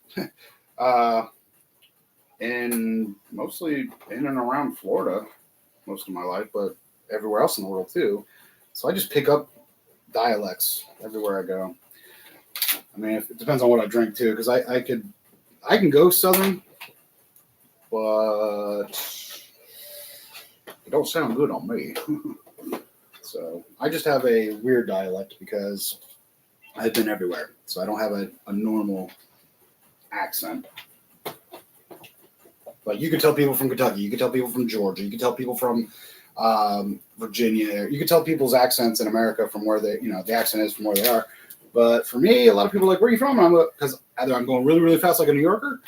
and mostly in and around Florida most of my life, but everywhere else in the world too. So I just pick up dialects everywhere I go. I mean, it depends on what I drink too, because I can go southern, but it don't sound good on me. So I just have a weird dialect because I've been everywhere. So I don't have a normal accent. But you can tell people from Kentucky. You can tell people from Georgia. You can tell people from Virginia. You can tell people's accents in America from where they, the accent is from where they are. But for me, a lot of people are like, where are you from? And because either I'm going really, really fast like a New Yorker,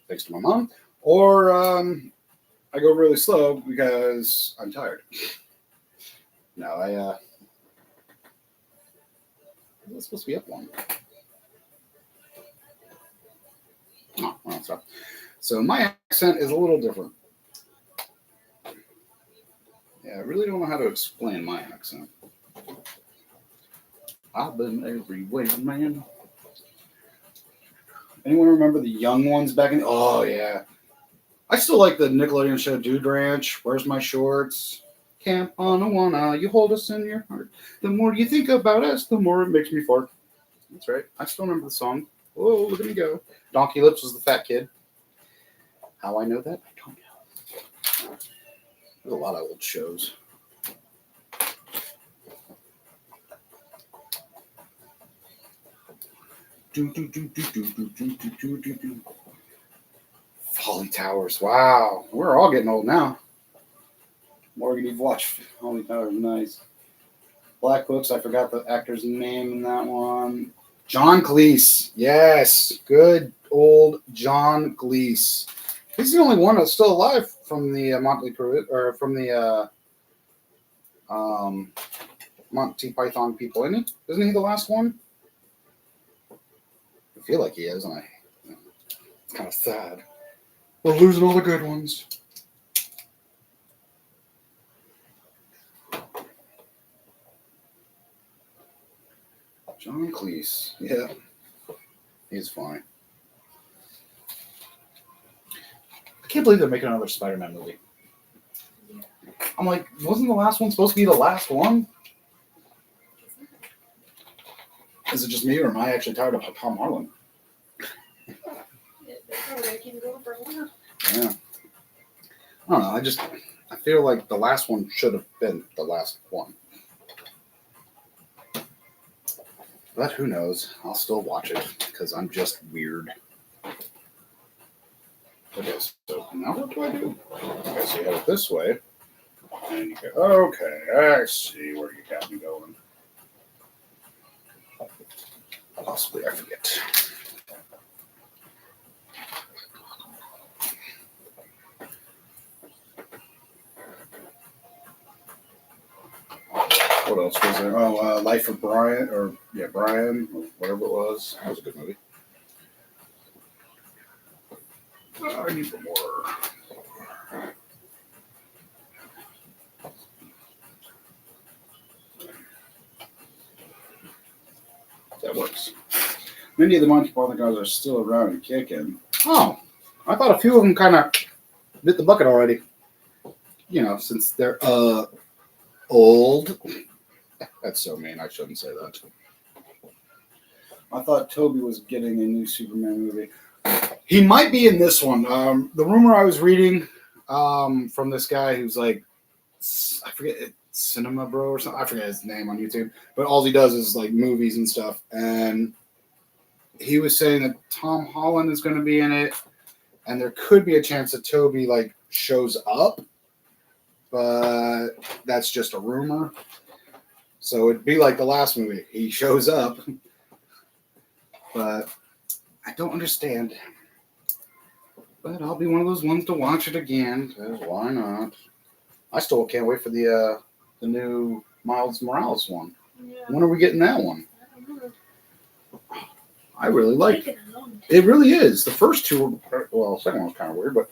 thanks to my mom, or I go really slow because I'm tired. No, it's supposed to be up one. Oh, well, stop. So my accent is a little different. Yeah, I really don't know how to explain my accent. I've been everywhere, man. Anyone remember the young ones back in? Oh, yeah. I still like the Nickelodeon show Dude Ranch. Where's my shorts? Camp on Awana, you hold us in your heart. The more you think about us, the more it makes me fart. That's right. I still remember the song. Oh, look at me go. Donkey Lips was the fat kid. How I know that? I don't know. There's a lot of old shows. Folly Towers. Wow. We're all getting old now. Morgan, you've watched Folly Towers. Nice. Black Books. I forgot the actor's name in that one. John Cleese. Yes. Good old John Cleese. He's the only one that's still alive from the Motley Crue, or from the Monty Python people, isn't he? Isn't he the last one? feel like he is, and it's kind of sad. We're losing all the good ones. John Cleese. Yeah. He's fine. I can't believe they're making another Spider-Man movie. Yeah. I'm like, wasn't the last one supposed to be the last one? Is it just me, or am I actually tired of Tom Holland? Yeah, they're probably gonna keep it going for a while. Yeah. I don't know. I feel like the last one should have been the last one. But who knows? I'll still watch it because I'm just weird. Okay, so now what do I do? Okay, so you have it this way. And you go, okay, I see where you got me going. Possibly I forget. What else was there? Oh, Life of Brian, Brian, or whatever it was. That was a good movie. I need some more. That works. Many of the Monty Python guys are still around and kicking. Oh, I thought a few of them kind of bit the bucket already. You know, since they're old. That's so mean. I shouldn't say that. I thought Toby was getting a new Superman movie. He might be in this one. The rumor I was reading from this guy who's like, I forget, Cinema Bro or something. I forget his name on YouTube. But all he does is like movies and stuff. And he was saying that Tom Holland is going to be in it. And there could be a chance that Toby like shows up. But that's just a rumor. So it'd be like the last movie. He shows up. But I don't understand. But I'll be one of those ones to watch it again. Because why not? I still can't wait for the new Miles Morales one. Yeah. When are we getting that one? I don't know. I really like it. It really is. The first two were, well, the second one was kind of weird, but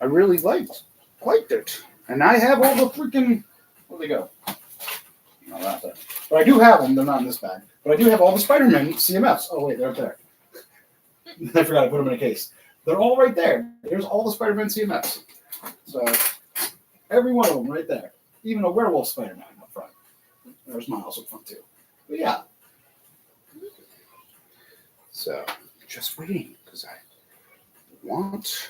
I really liked it. And I have all the freaking, where'd they go? No, not there. But I do have them. They're not in this bag. But I do have all the Spider-Man CMFs. Oh, wait, they're up there. I forgot to put them in a case. They're all right there. There's all the Spider-Man CMFs. So, every one of them right there. Even a werewolf Spider-Man up front. There's Miles up front, too. But yeah. So, just waiting, because I want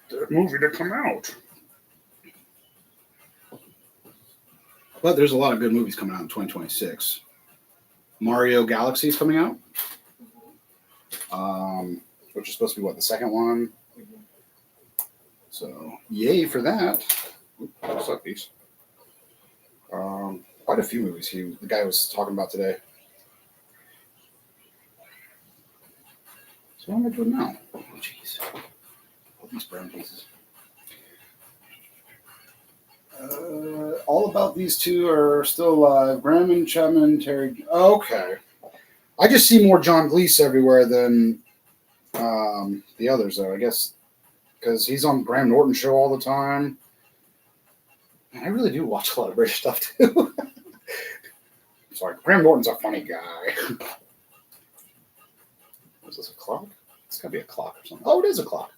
the movie to come out. But there's a lot of good movies coming out in 2026. Mario Galaxy is coming out. Which is supposed to be, the second one? So, yay for that. Looks like these. Quite a few movies the guy was talking about today. So what am I doing now? Oh, jeez. All these brown pieces. All About These Two are still alive. Graham Chapman, Terry. Okay. I just see more John Cleese everywhere than the others, though, I guess. Because he's on Graham Norton's show all the time. And I really do watch a lot of British stuff, too. Sorry. Graham Norton's a funny guy. Is this a clock? It's got to be a clock or something. Oh, it is a clock.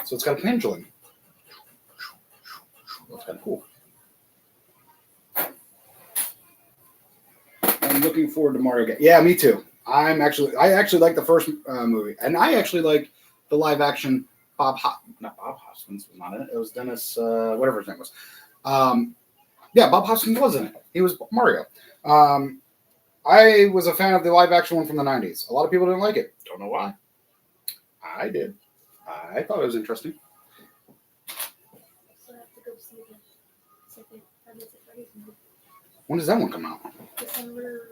So it's got a pendulum. That's kind of cool. I'm looking forward to Mario. Yeah, me too. I actually like the first movie, and I actually like the live action not Bob Hoskins was not in it. It was Dennis, whatever his name was. Yeah, Bob Hoskins was in it. He was Mario. I was a fan of the live action one from the 90s. A lot of people didn't like it. Don't know why. I did. I thought it was interesting. So I have to go see the second Five Nights at Freddy's movie. When does that one come out? December.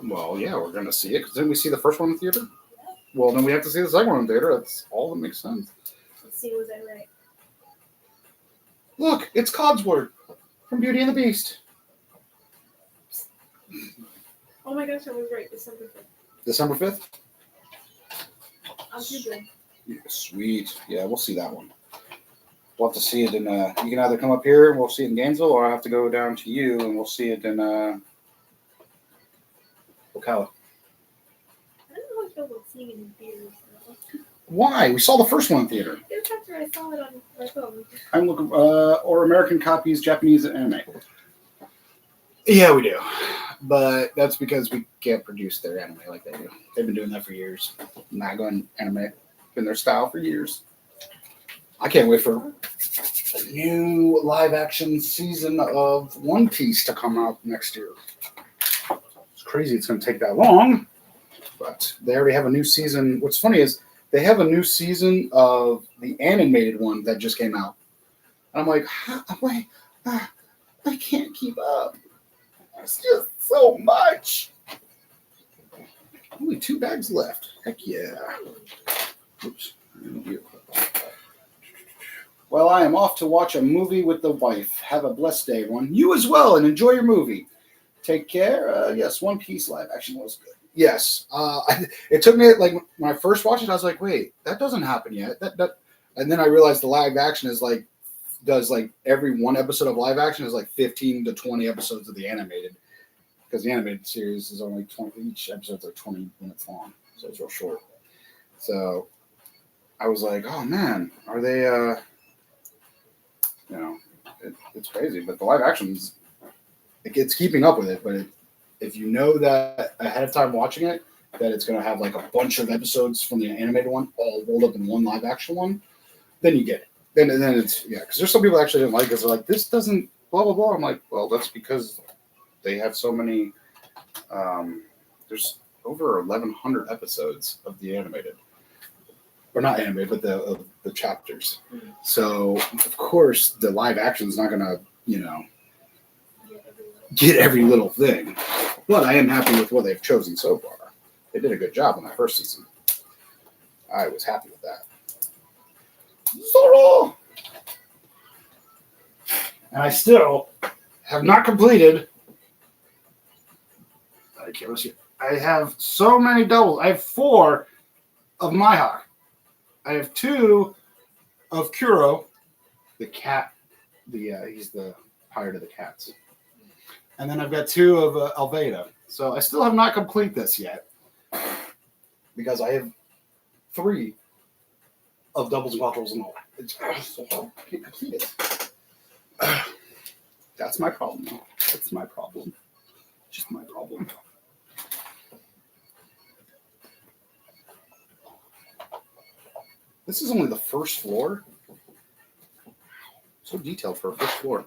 Well, yeah, we're going to see it. Because didn't we see the first one in the theater? Yeah. Well, then we have to see the second one in the theater. That's all that makes sense. Let's see, was I right? Look, it's Codsword. from Beauty and the Beast. Oh my gosh, I was right. December 5th. December 5th? I'm too good. Yeah, sweet. Yeah, we'll see that one. We'll have to see it in, you can either come up here and we'll see it in Gainesville, or I have to go down to you and we'll see it in, Ocala. I don't know how I feel about seeing it in theaters. Though. Why? We saw the first one in theater. It's after I saw it on my phone. I'm looking, or American copies, Japanese anime. Yeah, we do. But that's because we can't produce their anime like they do. They've been doing that for years. Not going anime. Been their style for years. I can't wait for a new live action season of One Piece to come out next year. It's crazy it's going to take that long. But they already have a new season. What's funny is they have a new season of the animated one that just came out. And I'm like, wait, I can't keep up. It's just so much. Only 2 bags left. Heck yeah. Oops. Well, I am off to watch a movie with the wife. Have a blessed day, everyone. You as well, and enjoy your movie. Take care. Yes, One Piece live action was good. Yes. It took me, like, when I first watched it, I was like, wait, that doesn't happen yet. And then I realized the live action is like, does like every one episode of live action is like 15 to 20 episodes of the animated, because the animated series is only 20, each episode's like 20 minutes long, so it's real short. So I was like, oh man, are they it's crazy. But the live actions, it's keeping up with it, but if you know that ahead of time watching it, that it's going to have like a bunch of episodes from the animated one all rolled up in one live action one, then you get it. Then it's, yeah, because there's some people that actually didn't like it. They're like, this doesn't blah, blah, blah. I'm like, well, that's because they have so many, there's over 1,100 episodes of the animated. Or not animated, but the chapters. Mm-hmm. So, of course, the live action is not going to, get every little thing. But I am happy with what they've chosen so far. They did a good job on that first season. I was happy with that. Zoro! And I still have not completed. I have so many doubles. I have 4 of Mihawk. I have 2 of Kuro, the cat. He's the pirate of the cats. And then I've got 2 of Alveda. So I still have not complete this yet, because I have 3 of doubles and quadruples and all that. It's so hard. I can't complete it. That's my problem. That's my problem. Just my problem. This is only the first floor. So detailed for a first floor.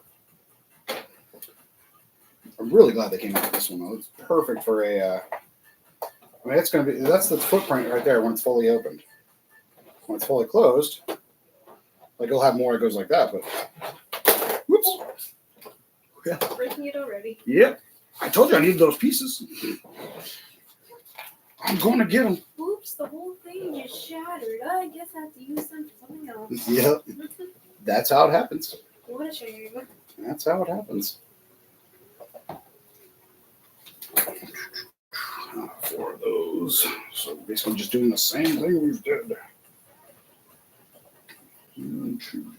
I'm really glad they came out with this one, though. It's perfect for a. I mean, that's the footprint right there when it's fully opened. When it's fully closed, like it'll have more. It goes like that, but whoops. Yeah. Breaking it already. Yep. I told you I needed those pieces. I'm going to get them. Oops, the whole thing just shattered. I guess I have to use them for something else. Yep. That's how it happens. What a shame. That's how it happens. 4 of those. So basically just doing the same thing we did. 1, 2.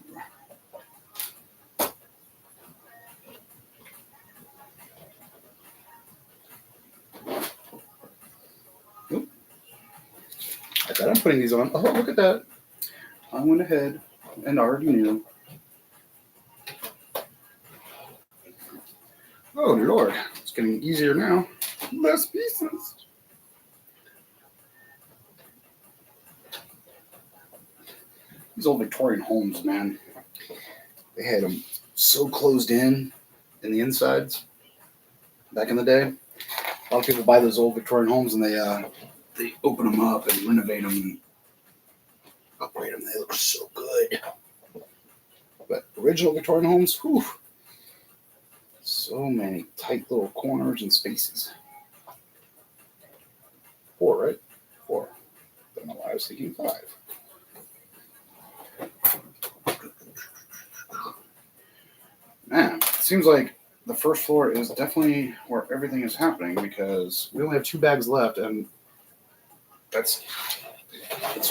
Oop. I thought I'm putting these on. Oh, look at that. I went ahead and already knew. Oh, Lord. It's getting easier now. Less pieces. These old Victorian homes, man. They had them so closed in the insides back in the day. A lot of people buy those old Victorian homes and they open them up and renovate them and upgrade them. They look so good. But original Victorian homes, whew. So many tight little corners and spaces. 4, right? 4. Don't know why I was thinking 5. Man, seems like the first floor is definitely where everything is happening because we only have 2 bags left, and that's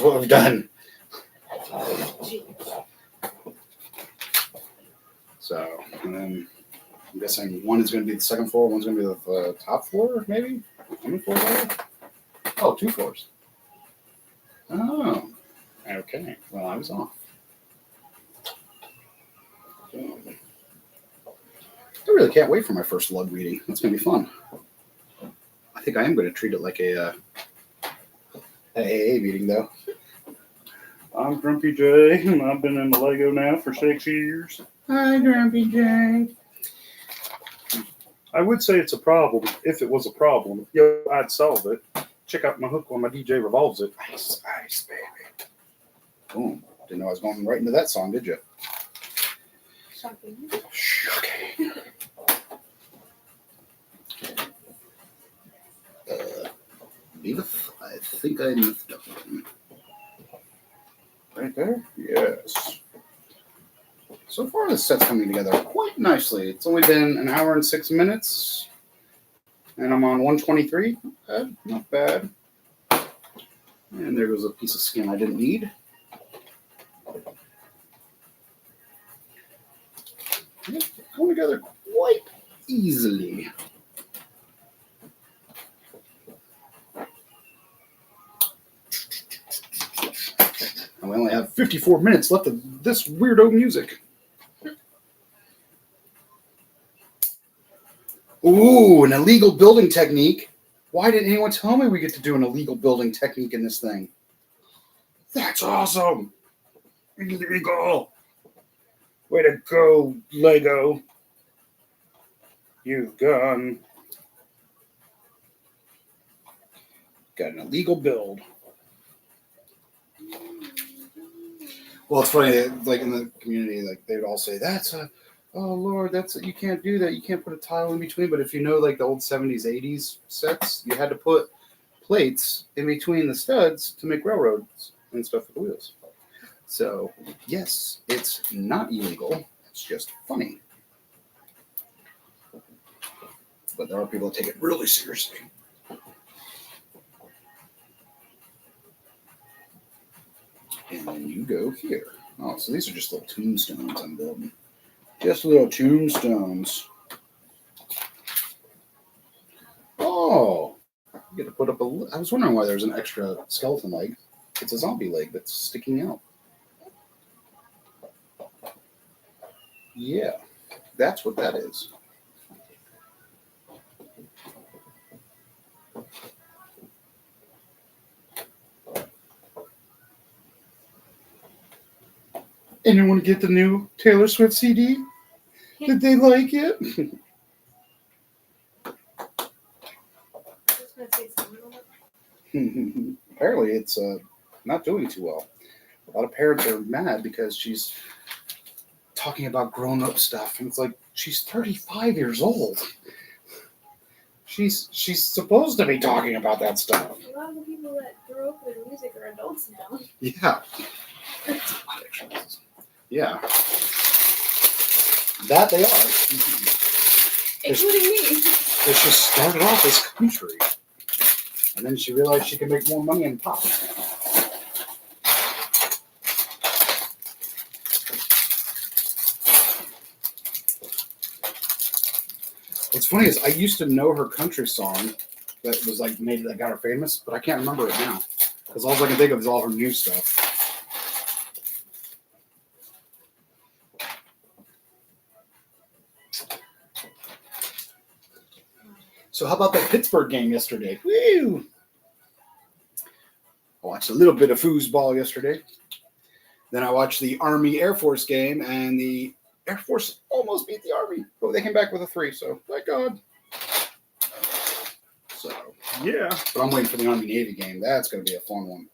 what we've done. So, and then I'm guessing one is going to be the second floor, one's going to be the top floor, maybe? How many floors are there? Oh, 2 floors. Oh, okay. Well, I was off. I really can't wait for my first lug reading. That's going to be fun. I think I am going to treat it like a AA meeting, though. I'm Grumpy J, and I've been in the Lego now for 6 years. Hi, Grumpy J. I would say it's a problem if it was a problem. Yo, I'd solve it. Check out my hook while my DJ revolves it. Ice, ice, baby. Boom. Didn't know I was going right into that song, did you? Shocking. Shocking. Beavis, I think I messed up. Right there? Yes. So far, this set's coming together quite nicely. It's only been an hour and 6 minutes, and I'm on 123. Not bad. And there goes a piece of skin I didn't need. Yep, coming together quite easily. And we only have 54 minutes left of this weirdo music. Ooh, an illegal building technique. Why didn't anyone tell me we get to do an illegal building technique in this thing? That's awesome. Illegal. Way to go, Lego. You've gone. Got an illegal build. Well, it's funny, like in the community, like they would all say, "That's a, oh Lord, you can't do that. You can't put a tile in between." But if you know, like the old 70s, 80s sets, you had to put plates in between the studs to make railroads and stuff with the wheels. So yes, it's not illegal. It's just funny. But there are people that take it really seriously. And then you go here. Oh, so these are just little tombstones I'm building. Just little tombstones. Oh, you get to put up I was wondering why there's an extra skeleton leg. It's a zombie leg that's sticking out. Yeah, that's what that is. Anyone get the new Taylor Swift CD? Did they like it? Apparently, it's not doing too well. A lot of parents are mad because she's talking about grown-up stuff, and it's like she's 35 years old. She's supposed to be talking about that stuff. A lot of the people that grew up with music are adults now. Yeah. Yeah. That they are. Including me. Because she started off as country. And then she realized she could make more money in pop. What's funny is I used to know her country song that was like that got her famous, but I can't remember it now. Because all I can think of is all her new stuff. So how about that Pittsburgh game yesterday? Woo! I watched a little bit of foosball yesterday. Then I watched the Army Air Force game, and the Air Force almost beat the Army, but they came back with a 3, so thank God. So, yeah. But I'm waiting for the Army Navy game. That's going to be a fun one.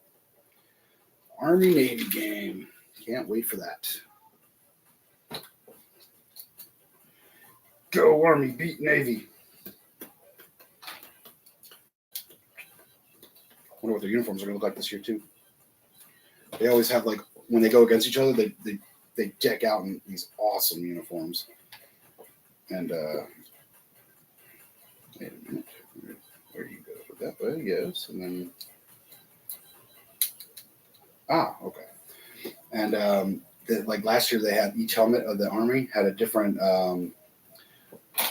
Army Navy game. Can't wait for that. Go Army, beat Navy. I wonder what their uniforms are going to look like this year, too. They always have, like, when they go against each other, they deck out in these awesome uniforms. And wait a minute. Where do you go? That way, yes. And then okay. And like last year, they had each helmet of the Army had a different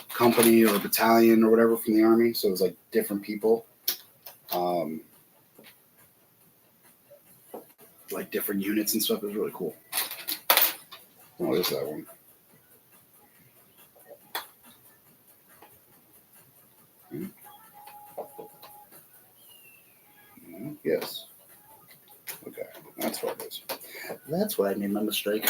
company or battalion or whatever from the Army. So it was like different people, like different units and stuff. It was really cool. Oh, there's that one. Yes. Okay, that's what it is. That's why I made my mistake.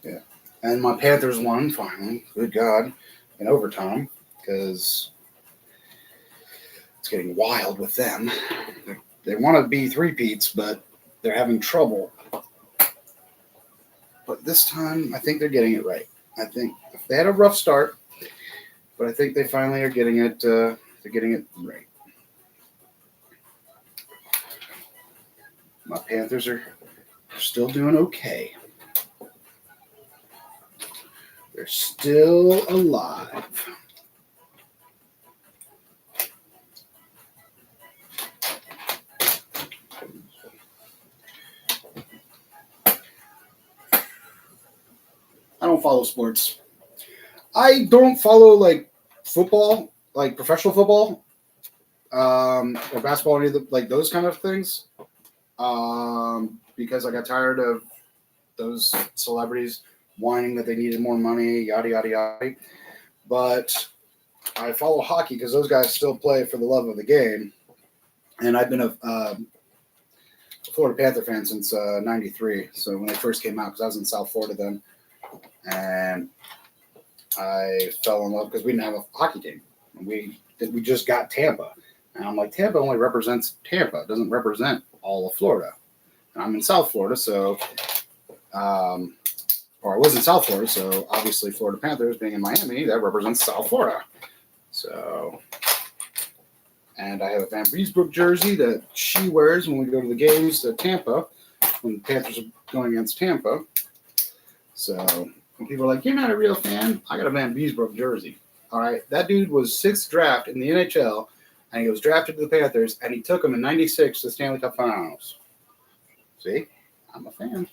Yeah, and my Panthers won finally. Good God, in overtime because it's getting wild with them. They want to be three-peats, but they're having trouble. But this time, I think they're getting it right. I think they had a rough start, but I think they finally are getting it. They're getting it right. My Panthers are still doing okay. They're still alive. I don't follow sports. I don't follow like football, like professional football, or basketball, any of the, like those kind of things. Because I got tired of those celebrities whining that they needed more money, yada yada yada. But I follow hockey because those guys still play for the love of the game, and I've been a Florida Panther fan since '93. So when they first came out, because I was in South Florida then, and I fell in love because we didn't have a hockey team. We just got Tampa, and I'm like, Tampa only represents Tampa. It doesn't represent all of Florida. And I'm in South Florida, so or I was in South Florida, so obviously Florida Panthers being in Miami, that represents South Florida. So, and I have a Van Beesbrook jersey that she wears when we go to the games to Tampa, when the Panthers are going against Tampa. So when people are like, you're not a real fan, I got a Van Beesbrook jersey. All right, that dude was 6th draft in the NHL, and he was drafted to the Panthers, and he took him in '96 to the Stanley Cup Finals. See, I'm a fan.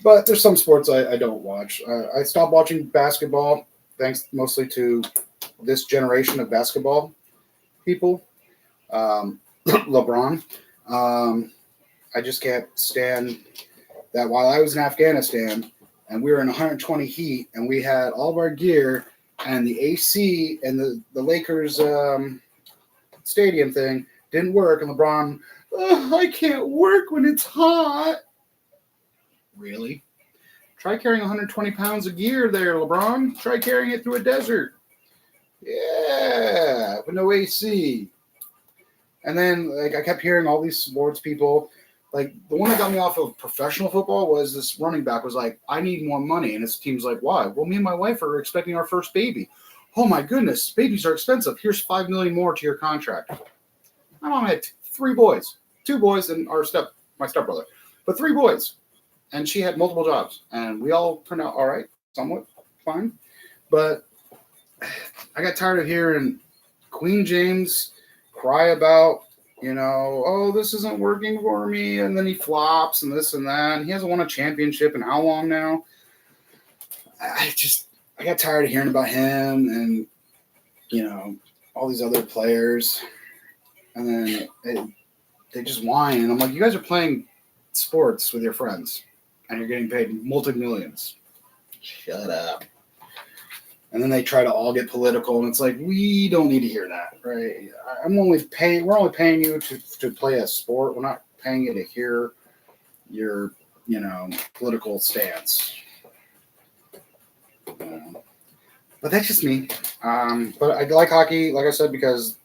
But there's some sports I don't watch. I stopped watching basketball thanks mostly to this generation of basketball people. LeBron. I just can't stand that while I was in Afghanistan and we were in 120 heat and we had all of our gear and the AC and the Lakers stadium thing didn't work, and LeBron, I can't work when it's hot. Really? Try carrying 120 pounds of gear there, LeBron. Try carrying it through a desert. Yeah, with no AC. And then, like, I kept hearing all these sports people. Like, the one that got me off of professional football was this running back was like, I need more money. And his team's like, why? Well, me and my wife are expecting our first baby. Oh, my goodness. Babies are expensive. Here's $5 million more to your contract. My mom had 3 boys. 2 boys and my stepbrother. But 3 boys. And she had multiple jobs. And we all turned out all right. Somewhat fine. But I got tired of hearing Queen James cry about, oh, this isn't working for me. And then he flops and this and that. And he hasn't won a championship in how long now? I got tired of hearing about him and, all these other players. And then they just whine. And I'm like, you guys are playing sports with your friends and you're getting paid multi-millions. Shut up. And then they try to all get political, and it's like, we don't need to hear that, right? We're only paying you to play a sport. We're not paying you to hear your, political stance. But that's just me. But I like hockey, like I said, because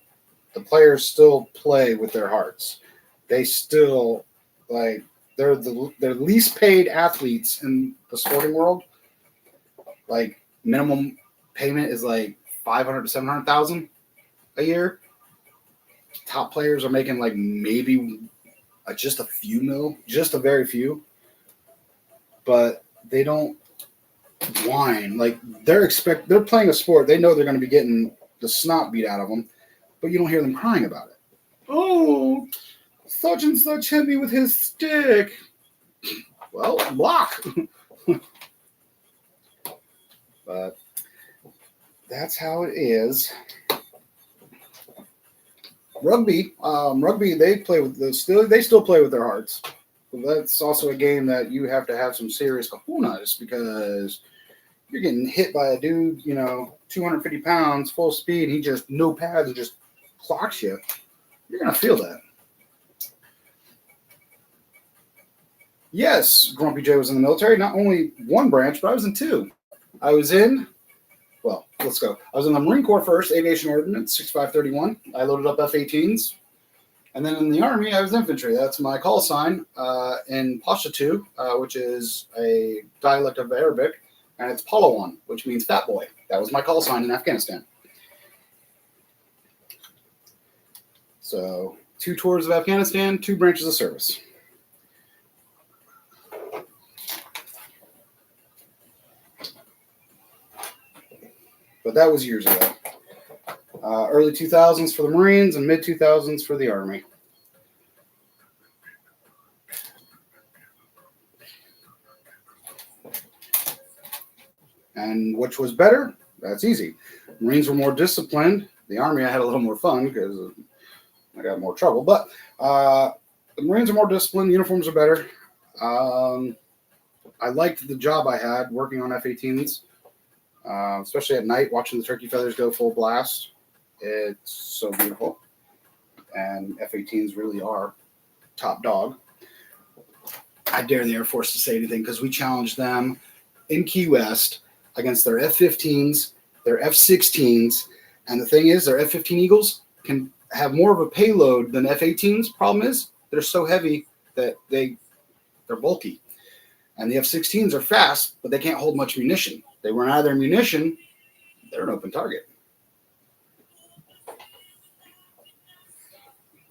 the players still play with their hearts. They still, like, they're least paid athletes in the sporting world. Like, minimum payment is like $500,000 to $700,000 a year. Top players are making like maybe just a few mil, just a very few, but they don't whine. Like they're playing a sport. They know they're going to be getting the snot beat out of them, but you don't hear them crying about it. Oh, such and such hit me with his stick. Well, block. But that's how it is. Rugby, they still play with their hearts. But that's also a game that you have to have some serious kahunas because you're getting hit by a dude, 250 pounds, full speed. He just no pads and just clocks you. You're gonna feel that. Yes, Grumpy J was in the military. Not only one branch, but I was in two. I was in the Marine Corps first, Aviation Ordnance, 6531. I loaded up F-18s. And then in the Army, I was infantry. That's my call sign in Pashtu, which is a dialect of Arabic. And it's Palawan, which means fat boy. That was my call sign in Afghanistan. So 2 tours of Afghanistan, 2 branches of service. But that was years ago. Early 2000s for the Marines and mid 2000s for the Army. And which was better? That's easy. Marines were more disciplined. The Army, I had a little more fun because I got more trouble. But the Marines are more disciplined. Uniforms are better. I liked the job I had working on F-18s. Especially at night, watching the turkey feathers go full blast. It's so beautiful. And F-18s really are top dog. I dare the Air Force to say anything because we challenged them in Key West against their F-15s, their F-16s. And the thing is, their F-15 Eagles can have more of a payload than F-18s. Problem is, they're so heavy that they're bulky. And the F-16s are fast, but they can't hold much munition. They run out of their munition, they're an open target.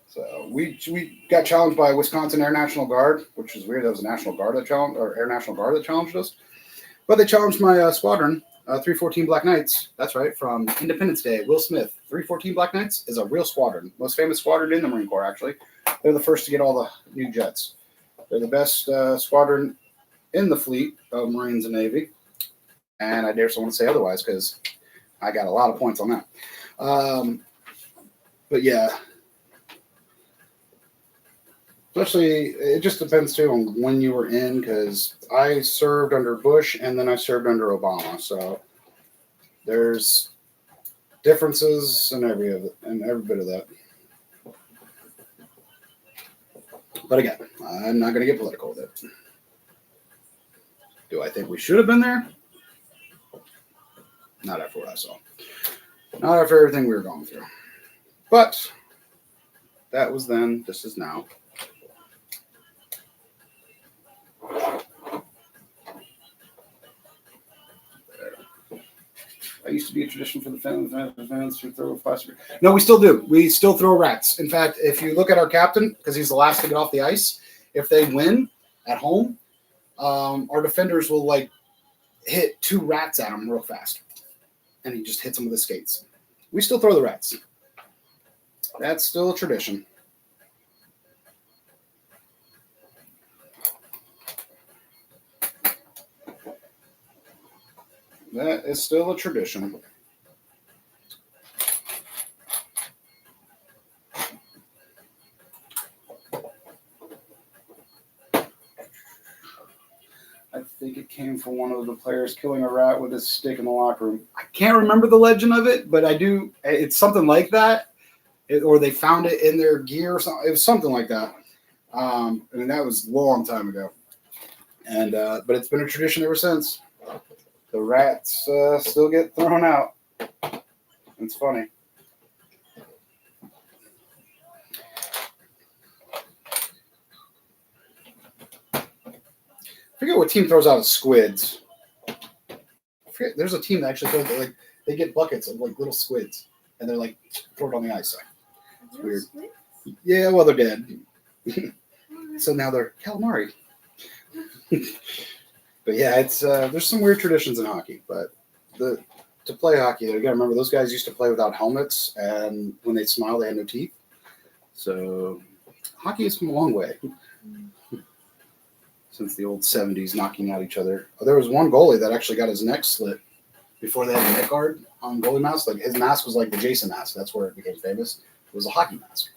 So we got challenged by Wisconsin Air National Guard, which is weird. That was a National Guard that challenged, or Air National Guard that challenged us. But they challenged my squadron, 314 Black Knights. That's right, from Independence Day. Will Smith, 314 Black Knights is a real squadron. Most famous squadron in the Marine Corps, actually. They're the first to get all the new jets. They're the best squadron in the fleet of Marines and Navy. And I dare someone to say otherwise because I got a lot of points on that. But yeah, especially it just depends too on when you were in because I served under Bush and then I served under Obama. So there's differences in every bit of that. But again, I'm not going to get political with it. Do I think we should have been there? Not after what I saw. Not after everything we were going through. But that was then. This is now. That used to be a tradition for the fans to throw plastic. No, we still do. We still throw rats. In fact, if you look at our captain, because he's the last to get off the ice, if they win at home, our defenders will hit 2 rats at him real fast. And he just hits them with his skates. We still throw the rats. That's still a tradition. That is still a tradition. I think it came from one of the players killing a rat with his stick in the locker room. I can't remember the legend of it, but I do. It's something like that, or they found it in their gear or something. It was something like that. That was a long time ago. And but it's been a tradition ever since. The rats still get thrown out. It's funny. I forget what team throws out squids. I forget. There's a team that actually throws they get buckets of little squids and they're throw it on the ice. It's weird. Yeah, well they're dead. So now they're calamari. But yeah, it's there's some weird traditions in hockey. But to play hockey, you gotta remember those guys used to play without helmets, and when they smile, they had no teeth. So hockey has come a long way since the old '70s, knocking out each other. There was one goalie that actually got his neck slit before they had a neck guard on goalie mask. Like his mask was like the Jason mask. That's where it became famous. It was a hockey mask,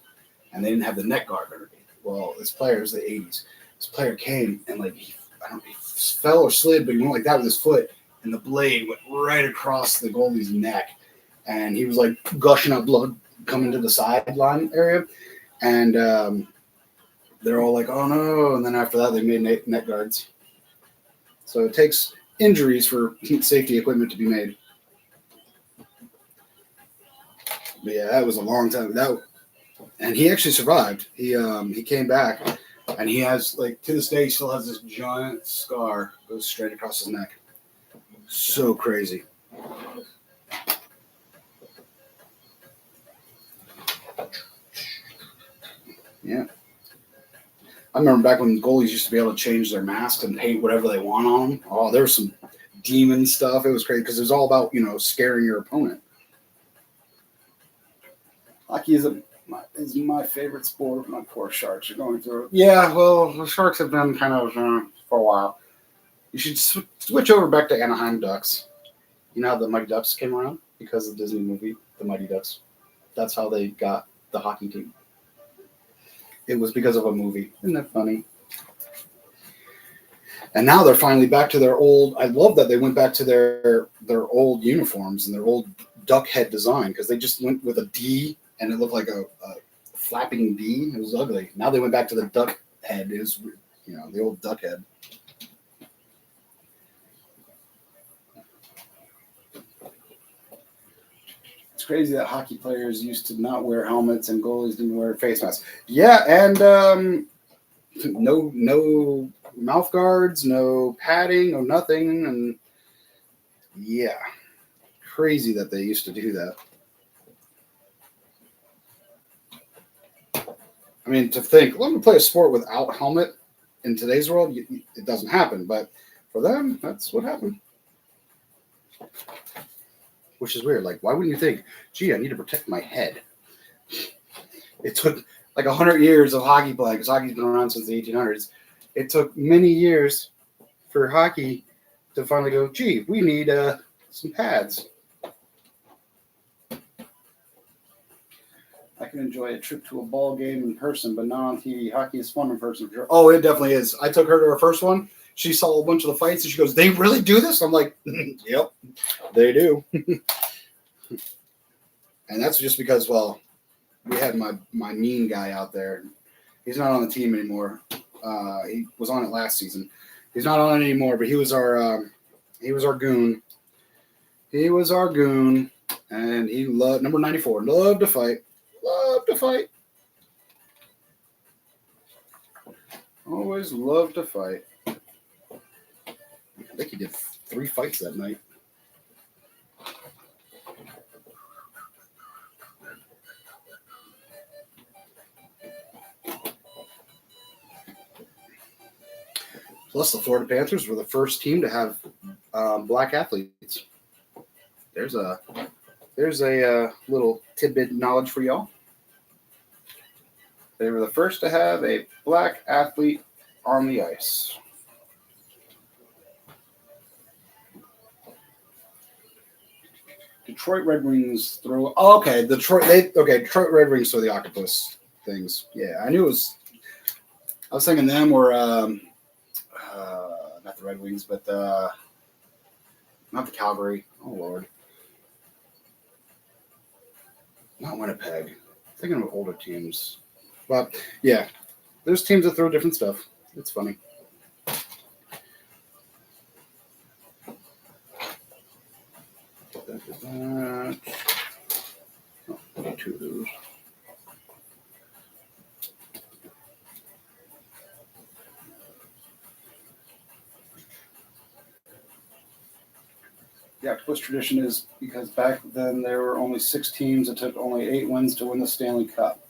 and they didn't have the neck guard underneath. Well, this player, it was the '80s. This player came and like he fell or slid, but he went like that with his foot, and the blade went right across the goalie's neck, and he was like gushing up blood coming to the sideline area, and they're all like, "Oh no!" And then after that, they made neck guards. So it takes injuries for safety equipment to be made. But yeah, that was a long time. And he actually survived. He came back, and he has like to this day he still has this giant scar goes straight across his neck. So crazy. Yeah. I remember back when goalies used to be able to change their masks and paint whatever they want on them. Oh, there was some demon stuff. It was crazy because it was all about, scaring your opponent. Hockey is my favorite sport. My poor Sharks are going through it. Yeah, well, the Sharks have been kind of for a while. You should switch over back to Anaheim Ducks. You know how the Mighty Ducks came around? Because of the Disney movie, The Mighty Ducks. That's how they got the hockey team. It was because of a movie. Isn't that funny? And now they're finally back to their old. I love that they went back to their old uniforms and their old duck head design because they just went with a D and it looked like a flapping D. It was ugly. Now they went back to the duck head. It was, the old duck head. It's crazy that hockey players used to not wear helmets and goalies didn't wear face masks. Yeah, and no mouth guards, no padding, no nothing, and yeah, crazy that they used to do that. I mean, to think, let me play a sport without helmet in today's world, it doesn't happen, but for them, that's what happened. Which is weird. Like, why wouldn't you think, gee, I need to protect my head? It took like 100 years of hockey playing, because hockey's been around since the 1800s. It took many years for hockey to finally go, gee, we need some pads. I can enjoy a trip to a ball game in person, but not on TV. Hockey is fun in person for sure. Oh, it definitely is. I took her to her first one. She saw a bunch of the fights, and she goes, they really do this? I'm like, yep, they do. And that's just because, well, we had my mean guy out there. He's not on the team anymore. He was on it last season. He's not on it anymore, but he was our goon. He was our goon, and he loved number 94. Loved to fight. Loved to fight. Always loved to fight. I think he did 3 fights that night. Plus, the Florida Panthers were the first team to have black athletes. There's a little tidbit knowledge for y'all. They were the first to have a black athlete on the ice. Detroit Red Wings throw. Oh, okay, Detroit Red Wings throw the octopus things. Yeah, I knew it was. I was thinking them or not the Red Wings, but not the Calgary. Oh Lord, not Winnipeg. I'm thinking of older teams. But yeah, there's teams that throw different stuff. It's funny. Oh, 2 of those. The octopus tradition is because back then there were only 6 teams. It took only 8 wins to win the Stanley Cup.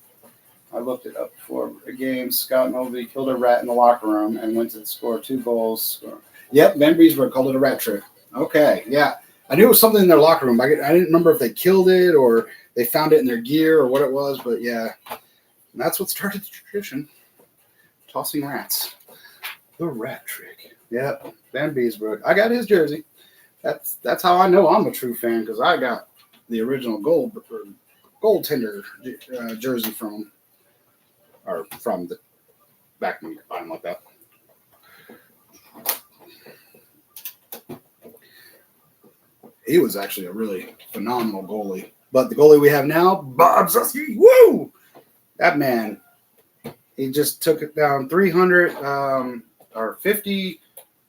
I looked it up before a game. Scott Novi killed a rat in the locker room and went to score 2 goals. Yep, Van Beesbrook called it a rat trick. Okay, yeah. I knew it was something in their locker room. I didn't remember if they killed it or they found it in their gear or what it was, but yeah. And that's what started the tradition. Tossing rats. The rat trick. Yep, Van Beesbrook. I got his jersey. That's how I know I'm a true fan, because I got the original goaltender jersey from the back when you could buy them like that. He was actually a really phenomenal goalie. But the goalie we have now, Bob Zuski, woo! That man, he just took it down 300 or 50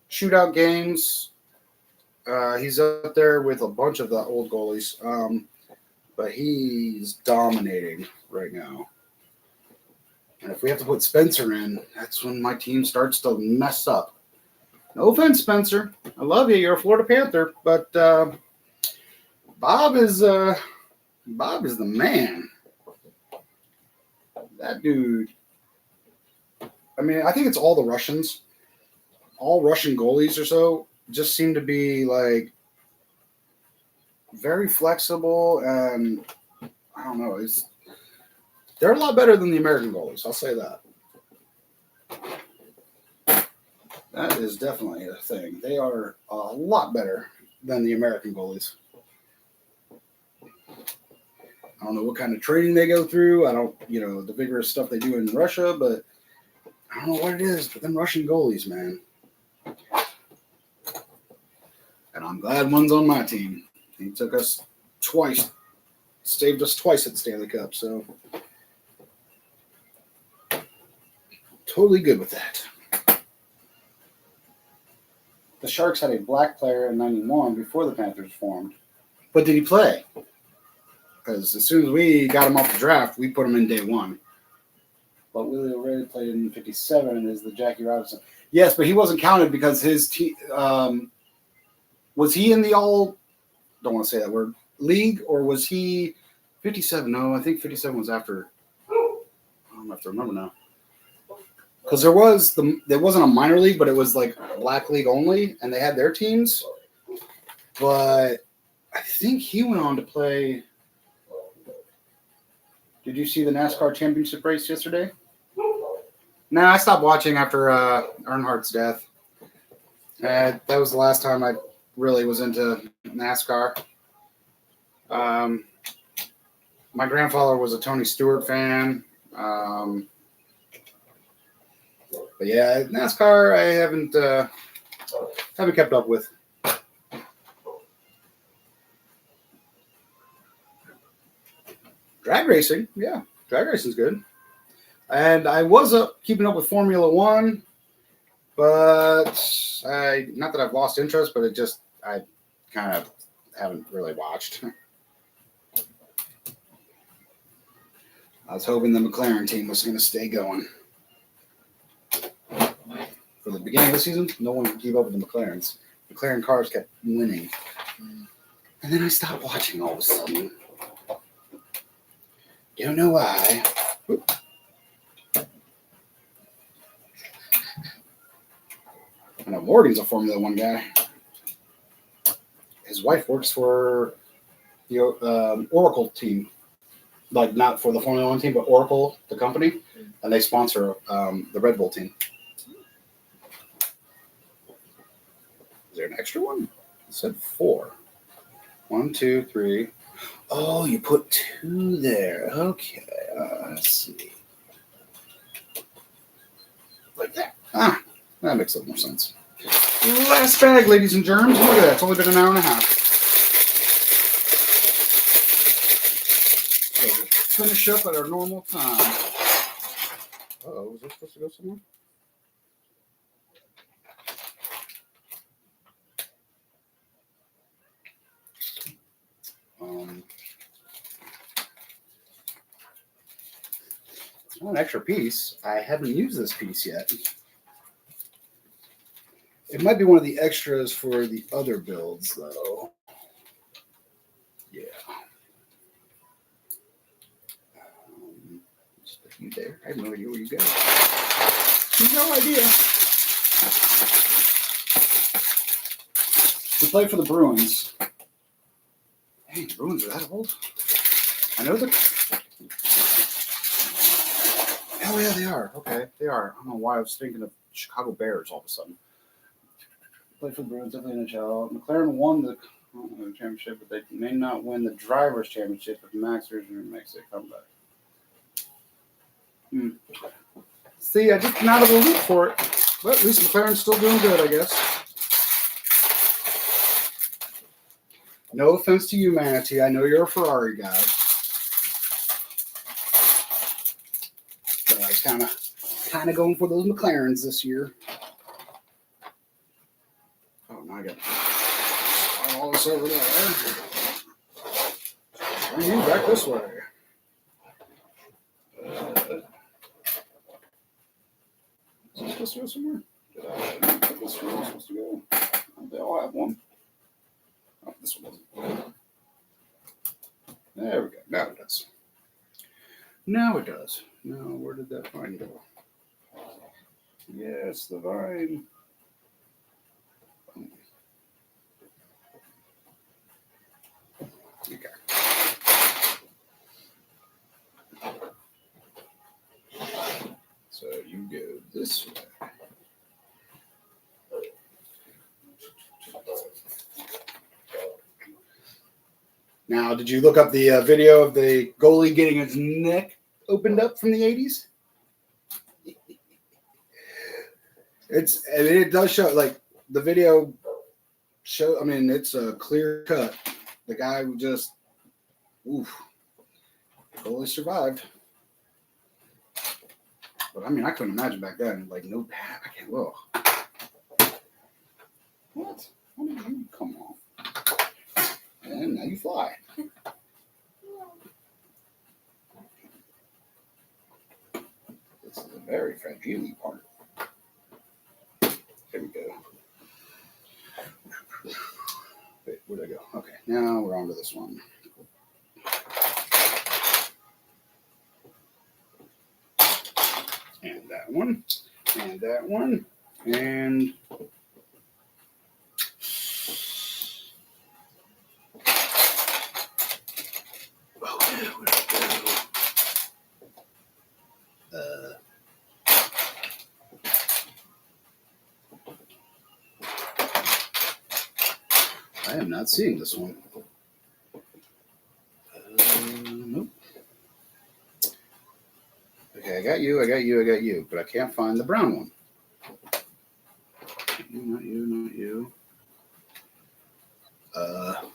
shootout games. He's up there with a bunch of the old goalies. But he's dominating right now. And if we have to put Spencer in, that's when my team starts to mess up. No offense, Spencer. I love you. You're a Florida Panther. But Bob is the man. That dude. I mean, I think it's all the Russians. All Russian goalies or so just seem to be like very flexible, and I don't know. They're a lot better than the American goalies. I'll say that. That is definitely a thing. They are a lot better than the American goalies. I don't know what kind of training they go through. I don't, the vigorous stuff they do in Russia, but I don't know what it is. But them Russian goalies, man. And I'm glad one's on my team. He took us twice, saved us twice at the Stanley Cup. So totally good with that. The Sharks had a black player in 91 before the Panthers formed. But did he play? Because as soon as we got him off the draft, we put him in day one. But Willie O'Reilly played in 57 and is the Jackie Robinson. Yes, but he wasn't counted because his team was he in the don't want to say that word, league, or was he 57? No, I think 57 was after. I don't have to remember now. Because there wasn't a minor league, but it was like black league only, and they had their teams. But I think he went on to play. Did you see the NASCAR championship race yesterday? No, I stopped watching after Earnhardt's death. That was the last time I really was into NASCAR. My grandfather was a Tony Stewart fan. But yeah, NASCAR I haven't kept up with. Drag racing, yeah, drag racing's good. And I was keeping up with Formula One, but not that I've lost interest, but I kind of haven't really watched. I was hoping the McLaren team was going to stay going. For the beginning of the season, no one could keep up with the McLarens. McLaren cars kept winning. And then I stopped watching all of a sudden. Don't know why. Oop. I know Morgan's a Formula One guy. His wife works for the Oracle team. Like, not for the Formula One team, but Oracle, the company. And they sponsor the Red Bull team. Is there an extra one? It said 4. 1, 2, 3. Oh, you put 2 there. Okay. Let's see. Like that. That makes a little more sense. Last bag, ladies and germs. Look at that. It's only been an hour and a half. So we'll finish up at our normal time. Uh-oh. Was this supposed to go somewhere? It's not an extra piece. I haven't used this piece yet. It might be one of the extras for the other builds, though. Yeah. You there? I have no idea where you go. No idea. We played for the Bruins. Hey, the Bruins are that old? I know that. Oh yeah, they are. Okay, they are. I don't know why I was thinking of Chicago Bears all of a sudden. Played for the Bruins, definitely NHL. McLaren won the championship, but they may not win the drivers' championship if Max Scherzer makes a comeback. See, I just came out of the loop for it. But at least McLaren's still doing good, I guess. No offense to you, Manatee. I know you're a Ferrari guy. But I was kind of going for those McLarens this year. Oh, now I got all this over there. Bring you back this way. Is this supposed to go somewhere? Did I put this where it's supposed to go? Oh, they all have one. Oh, this one doesn't. There we go. Now it does. Now it does. Now, where did that vine go? Yes, the vine. Okay. So you go this way. Now, did you look up the video of the goalie getting his neck opened up from the 80s? It does show, like, the video show, I mean, it's a clear cut. The guy who just, oof, goalie survived. But I mean, I couldn't imagine back then, like, no pad. I can't, whoa. What? How did you come off? And now you fly. This is a very fragile part. There we go. Wait, where'd I go? Okay, now we're on to this one. And that one. And that one. And I am not seeing this one. Nope. Okay, I got you, but I can't find the brown one. Not you. Uh-oh.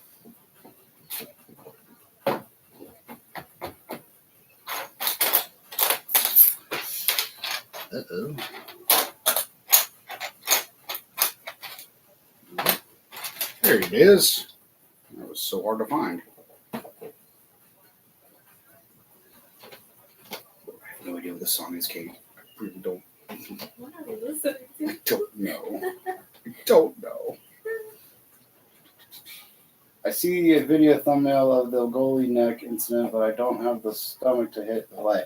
There it is. That was so hard to find. I have no idea what this song is, Katie. I really don't. What are we listening to? I don't know. I don't know. I see a video thumbnail of the goalie neck incident, but I don't have the stomach to hit the play.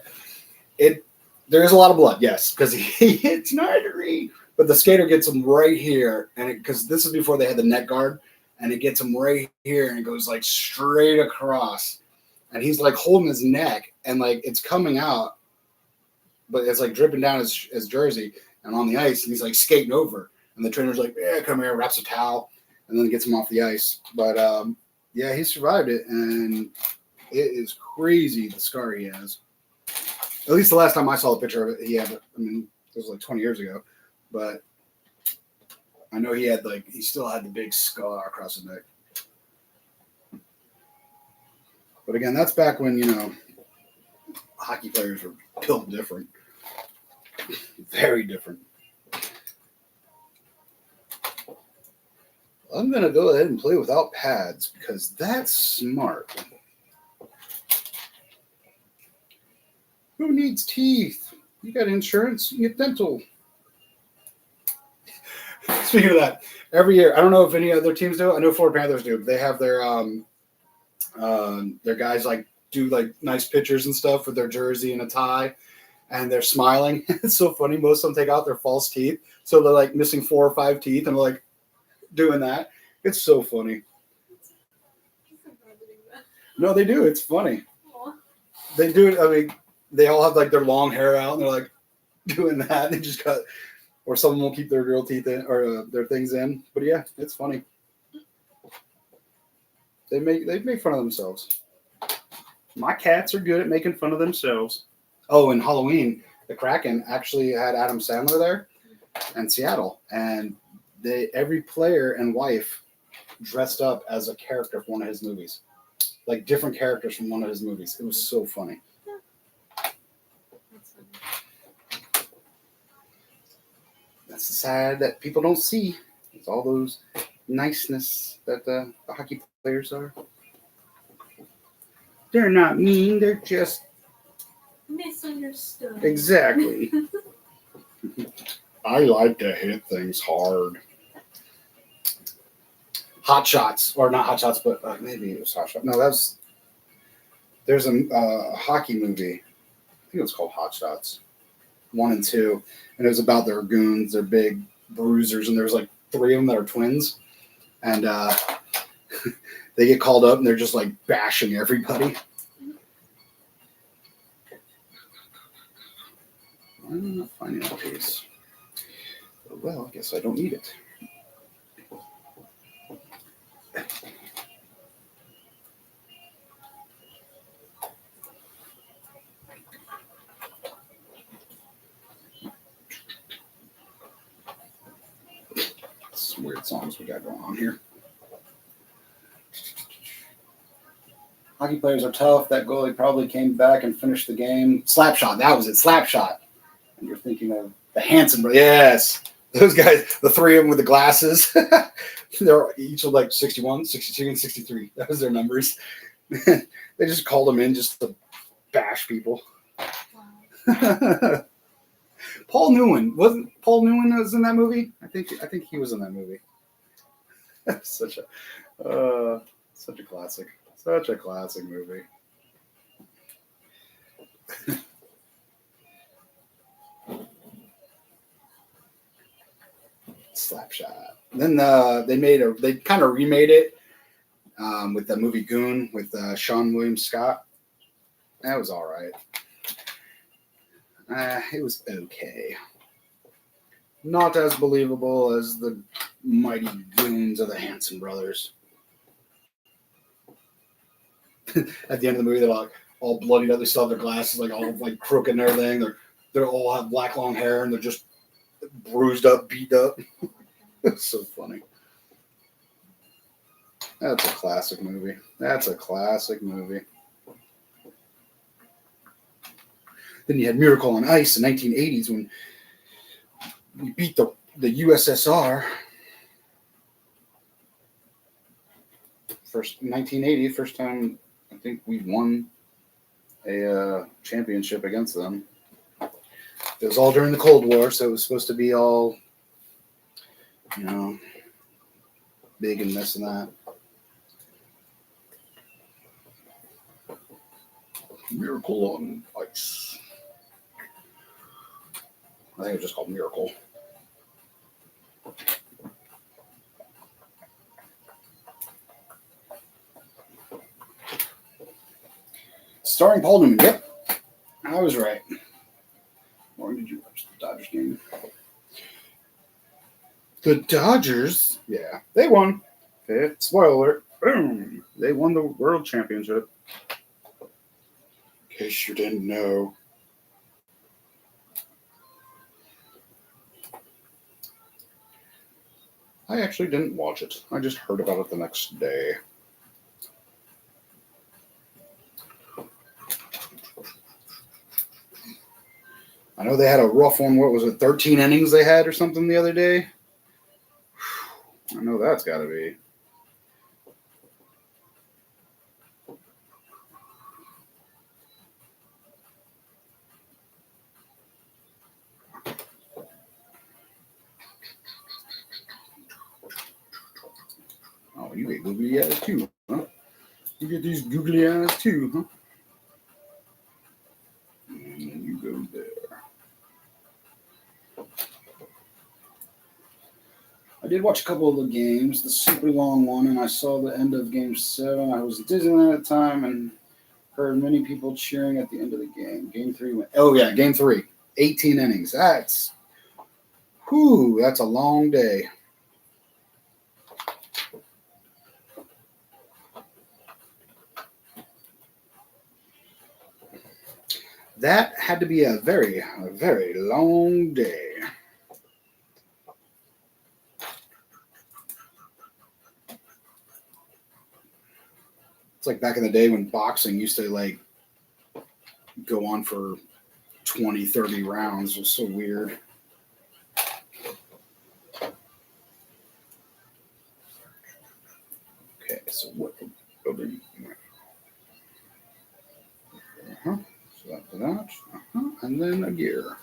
There is a lot of blood, yes, because he hits an artery, but the skater gets him right here, and because this is before they had the neck guard, and it gets him right here, and it goes like straight across, and he's like holding his neck, and like it's coming out, but it's like dripping down his jersey, and on the ice, and he's like skating over, and the trainer's like, "Yeah, come here," wraps a towel, and then gets him off the ice. But yeah, he survived it, and it is crazy the scar he has. At least the last time I saw the picture of it, he had. I mean, it was like 20 years ago, but I know he still had the big scar across his neck. But again, that's back when, hockey players were built different. Very different. I'm going to go ahead and play without pads because that's smart. Who needs teeth? You got insurance, you get dental. Speaking of that, every year, I don't know if any other teams do it. I know Florida Panthers do. They have their guys like do like nice pictures and stuff with their jersey and a tie. and they're smiling. It's so funny. Most of them take out their false teeth, so they're like missing 4 or 5 teeth, and they're like doing that. It's so funny. No, they do. It's funny. Aw. They do it. I mean, they all have like their long hair out, and they're like doing that. They just cut, or some will keep their real teeth in or their things in. But yeah, it's funny. They make fun of themselves. My cats are good at making fun of themselves. Oh, and Halloween, the Kraken actually had Adam Sandler there in Seattle, and every player and wife dressed up as a character from one of his movies, like different characters from one of his movies. It was so funny. That's funny. That's the side that people don't see. It's all those niceness that the hockey players are. They're not mean. They're just Misunderstood. exactly. I like to hit things hard. Hot Shots, or not Hot Shots, but maybe it was Hot Shots. No, there's a hockey movie. I think it was called Hot Shots, 1 and 2, and it was about their goons, their big bruisers, and there's like 3 of them that are twins, and they get called up and they're just like bashing everybody. I'm not finding that piece. Well, I guess I don't need it. Some weird songs we got going on here. Hockey players are tough. That goalie probably came back and finished the game. Slapshot. That was it. Slapshot. And you're thinking of the Hanson brothers. Yes. Those guys, the 3 of them with the glasses. They're each of like 61, 62, and 63. That was their numbers. They just called them in just to bash people. Wow. Paul Newman was in that movie? I think he was in that movie. such a classic. Such a classic movie. Slapshot. Then they kind of remade it with the movie Goon with Sean William Scott. That was all right. It was okay. Not as believable as the mighty goons of the Hanson brothers. At the end of the movie, they're like all bloodied up. They still have their glasses like all like crooked and everything. They're all have black long hair and they're just bruised up, beat up. It's so funny. That's a classic movie. Then you had Miracle on Ice in 1980s when we beat the USSR. First 1980, first time I think we won a championship against them. It was all during the Cold War, so it was supposed to be all, big and this and that. Miracle on Ice. I think it was just called Miracle. Starring Paul Newman. Yep, I was right. Or did you watch the Dodgers game? The Dodgers, yeah, they won. Okay, spoiler alert. Boom! They won the World Championship. In case you didn't know. I actually didn't watch it. I just heard about it the next day. I know they had a rough one. What was it, 13 innings they had or something the other day? I know that's got to be. Oh, you get googly eyes too, huh? You get these googly eyes too, huh? And you go there. did watch a couple of the games, the super long one, and I saw the end of Game 7. I was in Disneyland at the time and heard many people cheering at the end of the game. Game 3 went. Oh yeah, Game 3, 18 innings. That's a long day. That had to be a very long day. It's like back in the day when boxing used to like go on for 20, 30 rounds. It was so weird. Okay, so what building? So after that, and then a gear.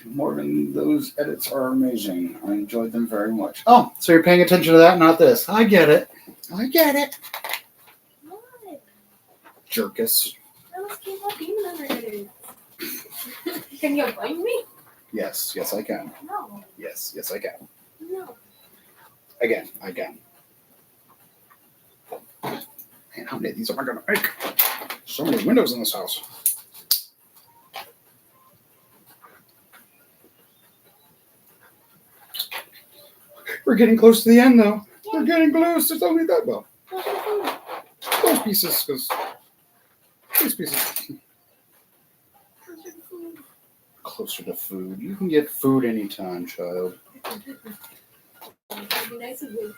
Morgan, those edits are amazing. I enjoyed them very much. Oh, so you're paying attention to that, not this. I get it. What? Jerkus. I was keep on demon under edits. Can you blame me? Yes, I can. No. Yes, I can. No. Again, I can. Man, how many of these am I going to make? So many windows in this house. We're getting close to the end, though. Yeah. We're getting close. It's only that, well, those pieces, because these pieces closer to food. You can get food anytime, child. That'd be nice of you.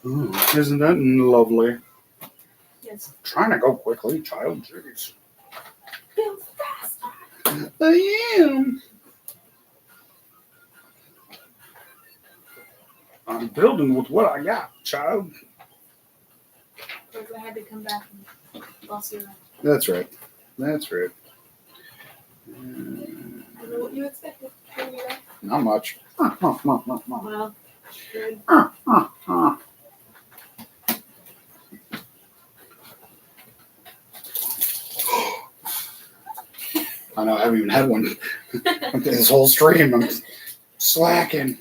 Ooh, isn't that lovely? Yes. Trying to go quickly, child. Jeez. Go faster. I am. I'm building with what I got, child. Because I had to come back and boss you around. That's right. That's right. I know what you expected. Not much. Well, good. I know, I haven't even had one this whole stream. I'm slacking.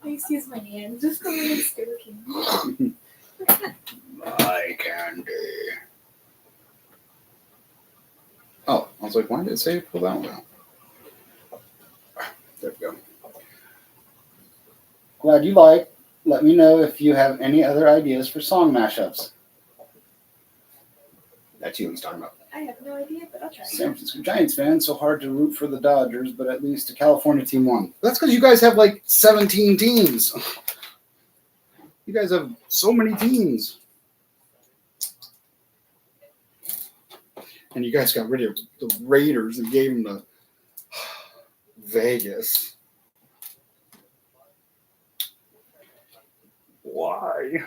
Please use my hand. Just a little sticking. My candy. Oh, I was like, why did it say pull that one out? There we go. Glad you like. Let me know if you have any other ideas for song mashups. That's you he's talking about. I have no idea, but I'll try. San Francisco Giants fan, so hard to root for the Dodgers, but at least the California team won. That's because you guys have like 17 teams. You guys have so many teams. And you guys got rid of the Raiders and gave them to Vegas. Why? Is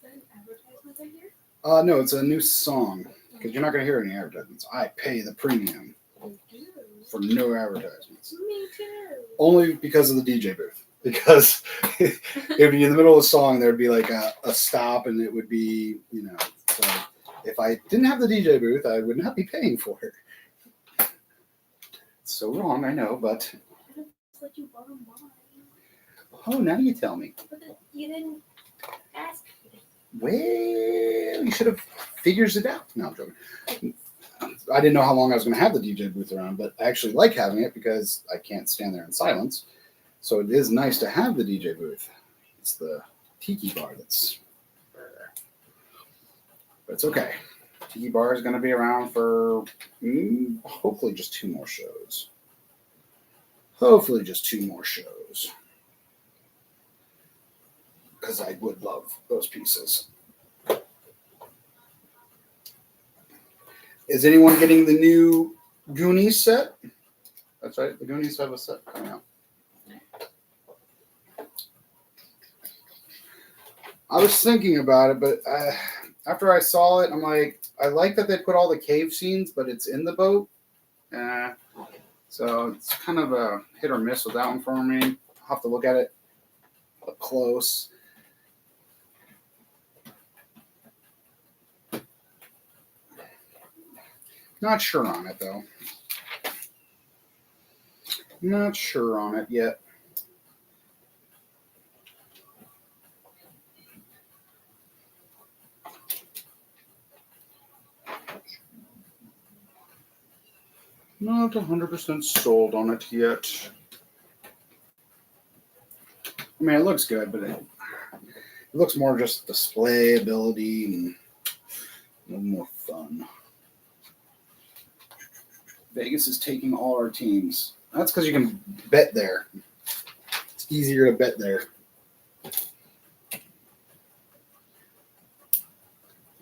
that an advertisement I hear? No, it's a new song. Because you're not going to hear any advertisements. I pay the premium You do. for no advertisements. Me too. Only because of the DJ booth. Because it would be in the middle of the song, there'd be like a stop, and it would be, you know. So if I didn't have the DJ booth, I would not be paying for it. It's so wrong, I know, but. That's what you bought them why. Oh, now you tell me. But you didn't ask me. Well, you should have figures it out. No, I'm joking. I didn't know how long I was going to have the DJ booth around, but I actually like having it because I can't stand there in silence. So it is nice to have the DJ booth. It's the tiki bar that's there. But it's okay. Tiki bar is going to be around for hopefully just 2 more shows. Hopefully just 2 more shows. Because I would love those pieces. Is anyone getting the new Goonies set? That's right, the Goonies have a set coming out. I was thinking about it, but after I saw it, I'm like, I like that they put all the cave scenes, but it's in the boat. So it's kind of a hit or miss with that one for me. I'll have to look at it up close. Not sure on it, though. Not sure on it yet. Not 100% sold on it yet. I mean, it looks good, but it looks more just display ability and a little more fun. Vegas is taking all our teams. That's because you can bet there. It's easier to bet there.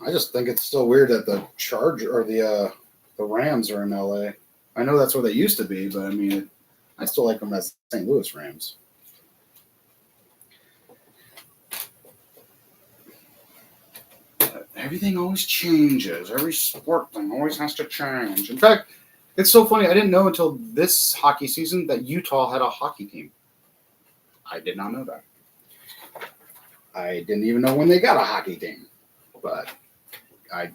I just think it's still weird that the Charger or the Rams are in LA. I know that's where they used to be, but I mean, I still like them as St. Louis Rams. But everything always changes. Every sport thing always has to change. In fact, it's so funny. I didn't know until this hockey season that Utah had a hockey team. I did not know that. I didn't even know when they got a hockey team. But I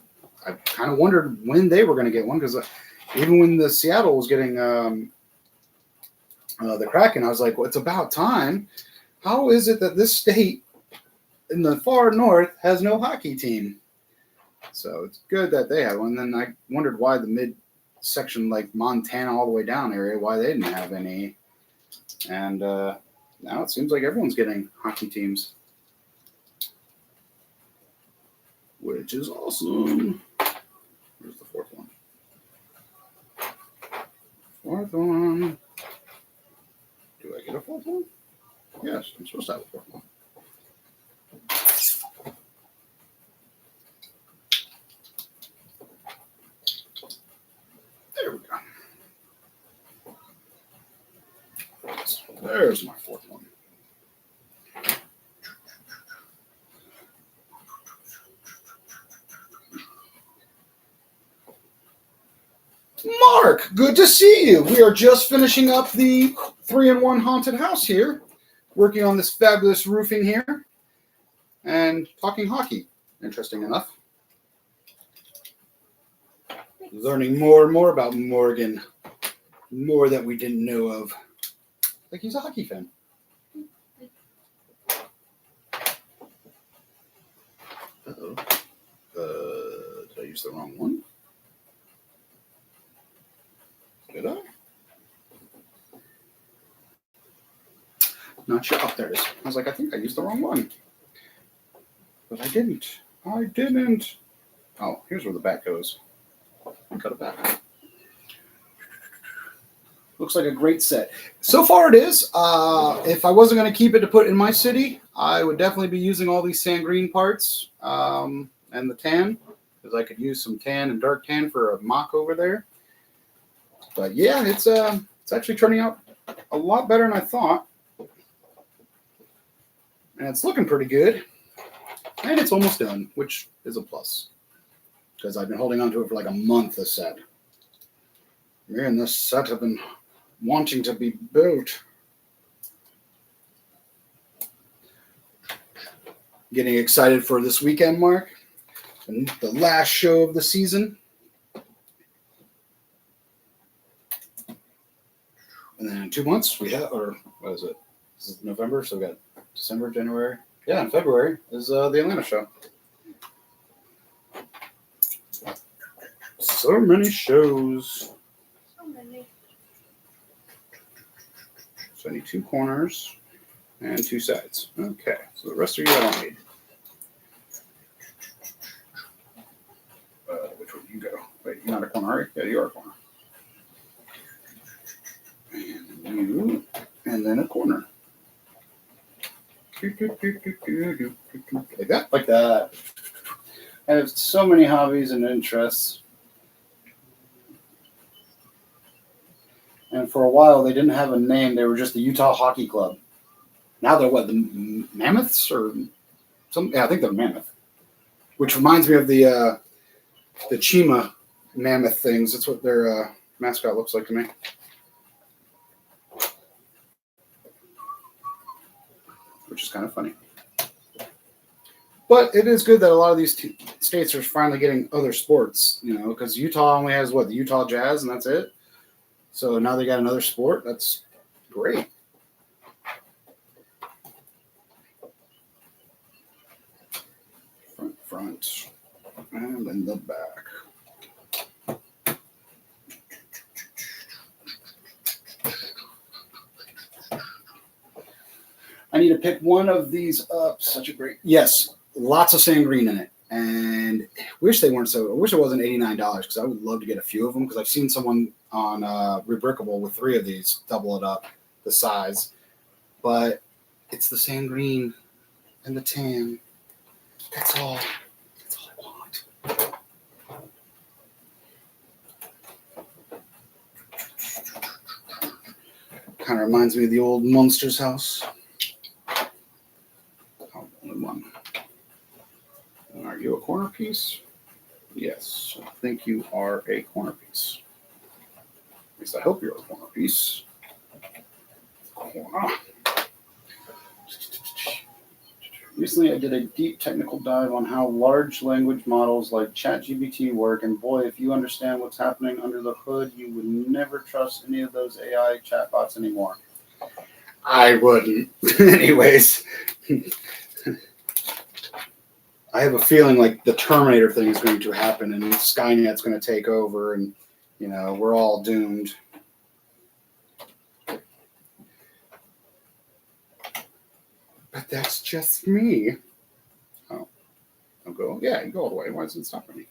kind of wondered when they were going to get one, because even when the Seattle was getting the Kraken, I was like, well, it's about time. How is it that this state in the far north has no hockey team? So it's good that they have one. Then I wondered why the mid-section, like Montana all the way down area, why they didn't have any. And now it seems like everyone's getting hockey teams, which is awesome. Where's the fourth one? Fourth one. Do I get a fourth one? Yes, I'm supposed to have a fourth one. There we go. There's my fourth one. Mark, good to see you. We are just finishing up the 3-in-1 haunted house here, working on this fabulous roofing here, and talking hockey, interesting enough. Learning more and more about Morgan, more that we didn't know of. Like he's a hockey fan. Uh-oh. Did I use the wrong one? Did I? Not sure. Oh, there it is. I was like, I think I used the wrong one. But I didn't. I didn't. Oh, here's where the back goes. Cut it back. Looks like a great set. So far it is. If I wasn't going to keep it to put in my city, I would definitely be using all these sand green parts and the tan, because I could use some tan and dark tan for a mock over there. But yeah, it's actually turning out a lot better than I thought. And it's looking pretty good. And it's almost done, which is a plus, because I've been holding on to it for like a month, this set. Me and this set have been wanting to be built. Getting excited for this weekend, Mark. And the last show of the season. And then in 2 months, we have, or what is it? This is November, so we got December, January. Yeah, in February is the Atlanta show. So many shows. So many. So I need 2 corners and 2 sides. Okay, so the rest of you I don't need. Which one do you go? Wait, you're not a corner, are you? Yeah, you are a corner. And you, and then a corner. Like that? Like that. I have so many hobbies and interests. And for a while, they didn't have a name. They were just the Utah Hockey Club. Now they're what, the Mammoths or something? Yeah, I think they're Mammoth. Which reminds me of the Chima Mammoth things. That's what their mascot looks like to me. Which is kind of funny. But it is good that a lot of these states are finally getting other sports, you know, because Utah only has what, the Utah Jazz, and that's it. So now they got another sport. That's great. Front, and in the back. I need to pick one of these up. Such a great, yes, lots of sand green in it, and I wish they weren't so. I wish it wasn't $89 because I would love to get a few of them because I've seen someone on Rebrickable with 3 of these, double it up the size, but it's the sand green and the tan. That's all. That's all I want. Kind of reminds me of the old Munsters house. Oh, only one. Are you a corner piece? Yes, I think you are a corner piece. At least I hope you're a corner piece. Corner. Recently, I did a deep technical dive on how large language models like ChatGPT work, and boy, if you understand what's happening under the hood, you would never trust any of those AI chatbots anymore. I wouldn't. Anyways, I have a feeling like the Terminator thing is going to happen, and Skynet's going to take over, and you know we're all doomed. But that's just me. Oh, I'll go. Yeah, you go all the way. Why isn't it stopping me?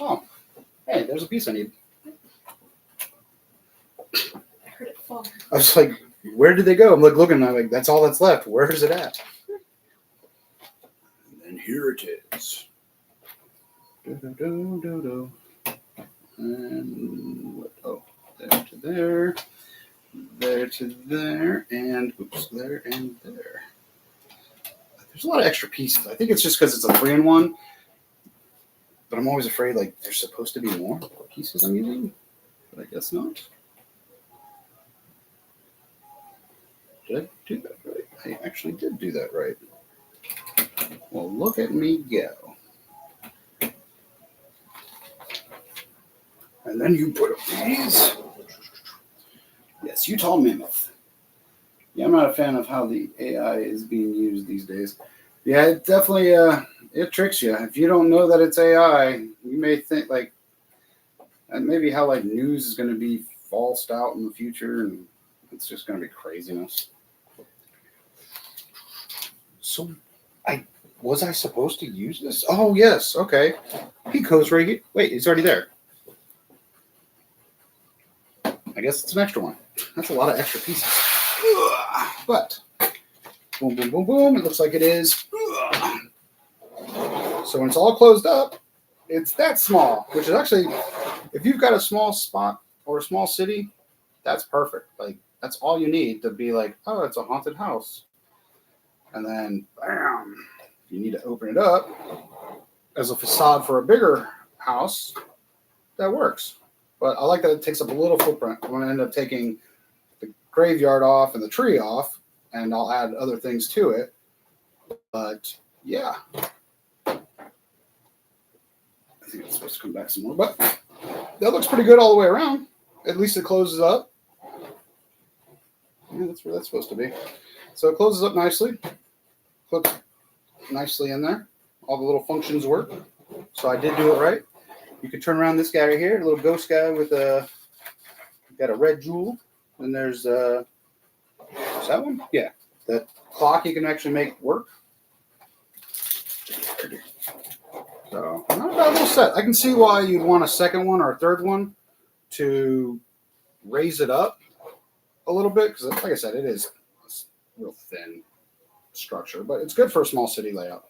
Oh, hey, there's a piece I need. I heard it fall. I was like, where did they go? I'm like looking, I'm like, that's all that's left. Where is it at? And here it is. Do. And oh, there to there, there to there, and oops, there and there. There's a lot of extra pieces. I think it's just because it's a 3-in-1. But I'm always afraid like there's supposed to be more pieces I'm using, but I guess not. Did I do that right? I actually did do that right. Well, look at me go. And then you put up these. Yes, Utah Mammoth. Yeah, I'm not a fan of how the AI is being used these days. Yeah, it definitely it tricks you. If you don't know that it's AI, you may think like, and maybe how like news is going to be falsed out in the future, and it's just going to be craziness. So, was I supposed to use this? Oh yes, okay. He goes right here. Wait, he's already there. I guess it's an extra one. That's a lot of extra pieces. But boom, boom, boom, boom. It looks like it is. So when it's all closed up, it's that small, which is actually, if you've got a small spot or a small city, that's perfect. Like, that's all you need to be like, oh, it's a haunted house. And then, bam, if you need to open it up as a facade for a bigger house, that works. But I like that it takes up a little footprint. I'm going to end up taking the graveyard off and the tree off, and I'll add other things to it. But, yeah. I think it's supposed to come back some more, but that looks pretty good all the way around. At least it closes up. Yeah, that's where that's supposed to be. So it closes up nicely. Clips nicely in there. All the little functions work. So I did do it right. You can turn around this guy right here, a little ghost guy with got a red jewel. And there's is that one? Yeah. That clock you can actually make work. So not a bad little set. I can see why you'd want a second one or a third one to raise it up a little bit, because like I said, it is a real thin structure, but it's good for a small city layout.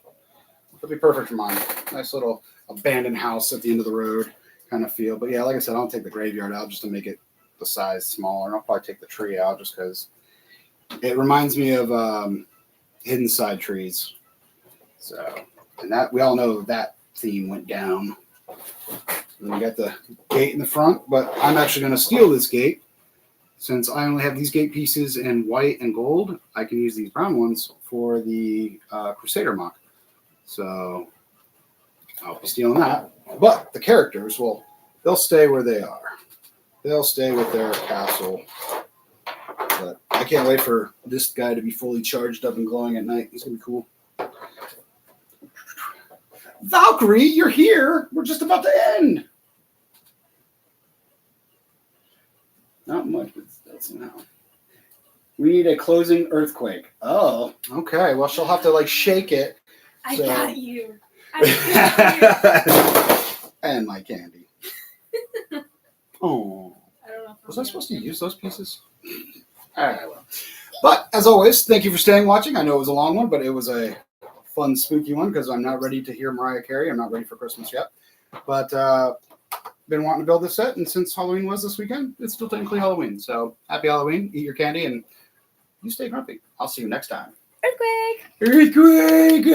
It'll be perfect for mine. Nice little abandoned house at the end of the road kind of feel. But yeah, like I said, I'll take the graveyard out just to make it the size smaller, and I'll probably take the tree out just because it reminds me of Hidden Side trees. So, and that we all know that theme went down And we got the gate in the front, but I'm actually going to steal this gate. Since I only have these gate pieces in white and gold, I can use these brown ones for the Crusader mock. So I'll be stealing that. But the characters, well, they'll stay where they are. They'll stay with their castle. But I can't wait for this guy to be fully charged up and glowing at night. He's going to be cool. Valkyrie, you're here. We're just about to end. Not much, but that's now. We need a closing earthquake. Oh, okay. Well, she'll have to like shake it. I So- got you. I And my candy. Oh, don't know if was I supposed to use those pieces? All right, well. But as always, thank you for staying watching. I know it was a long one, but it was a fun, spooky one because I'm not ready to hear Mariah Carey. I'm not ready for Christmas yet. But been wanting to build this set, and since Halloween was this weekend, it's still technically Halloween. So happy Halloween, eat your candy, and you stay grumpy. I'll see you next time. Earthquake! Earthquake!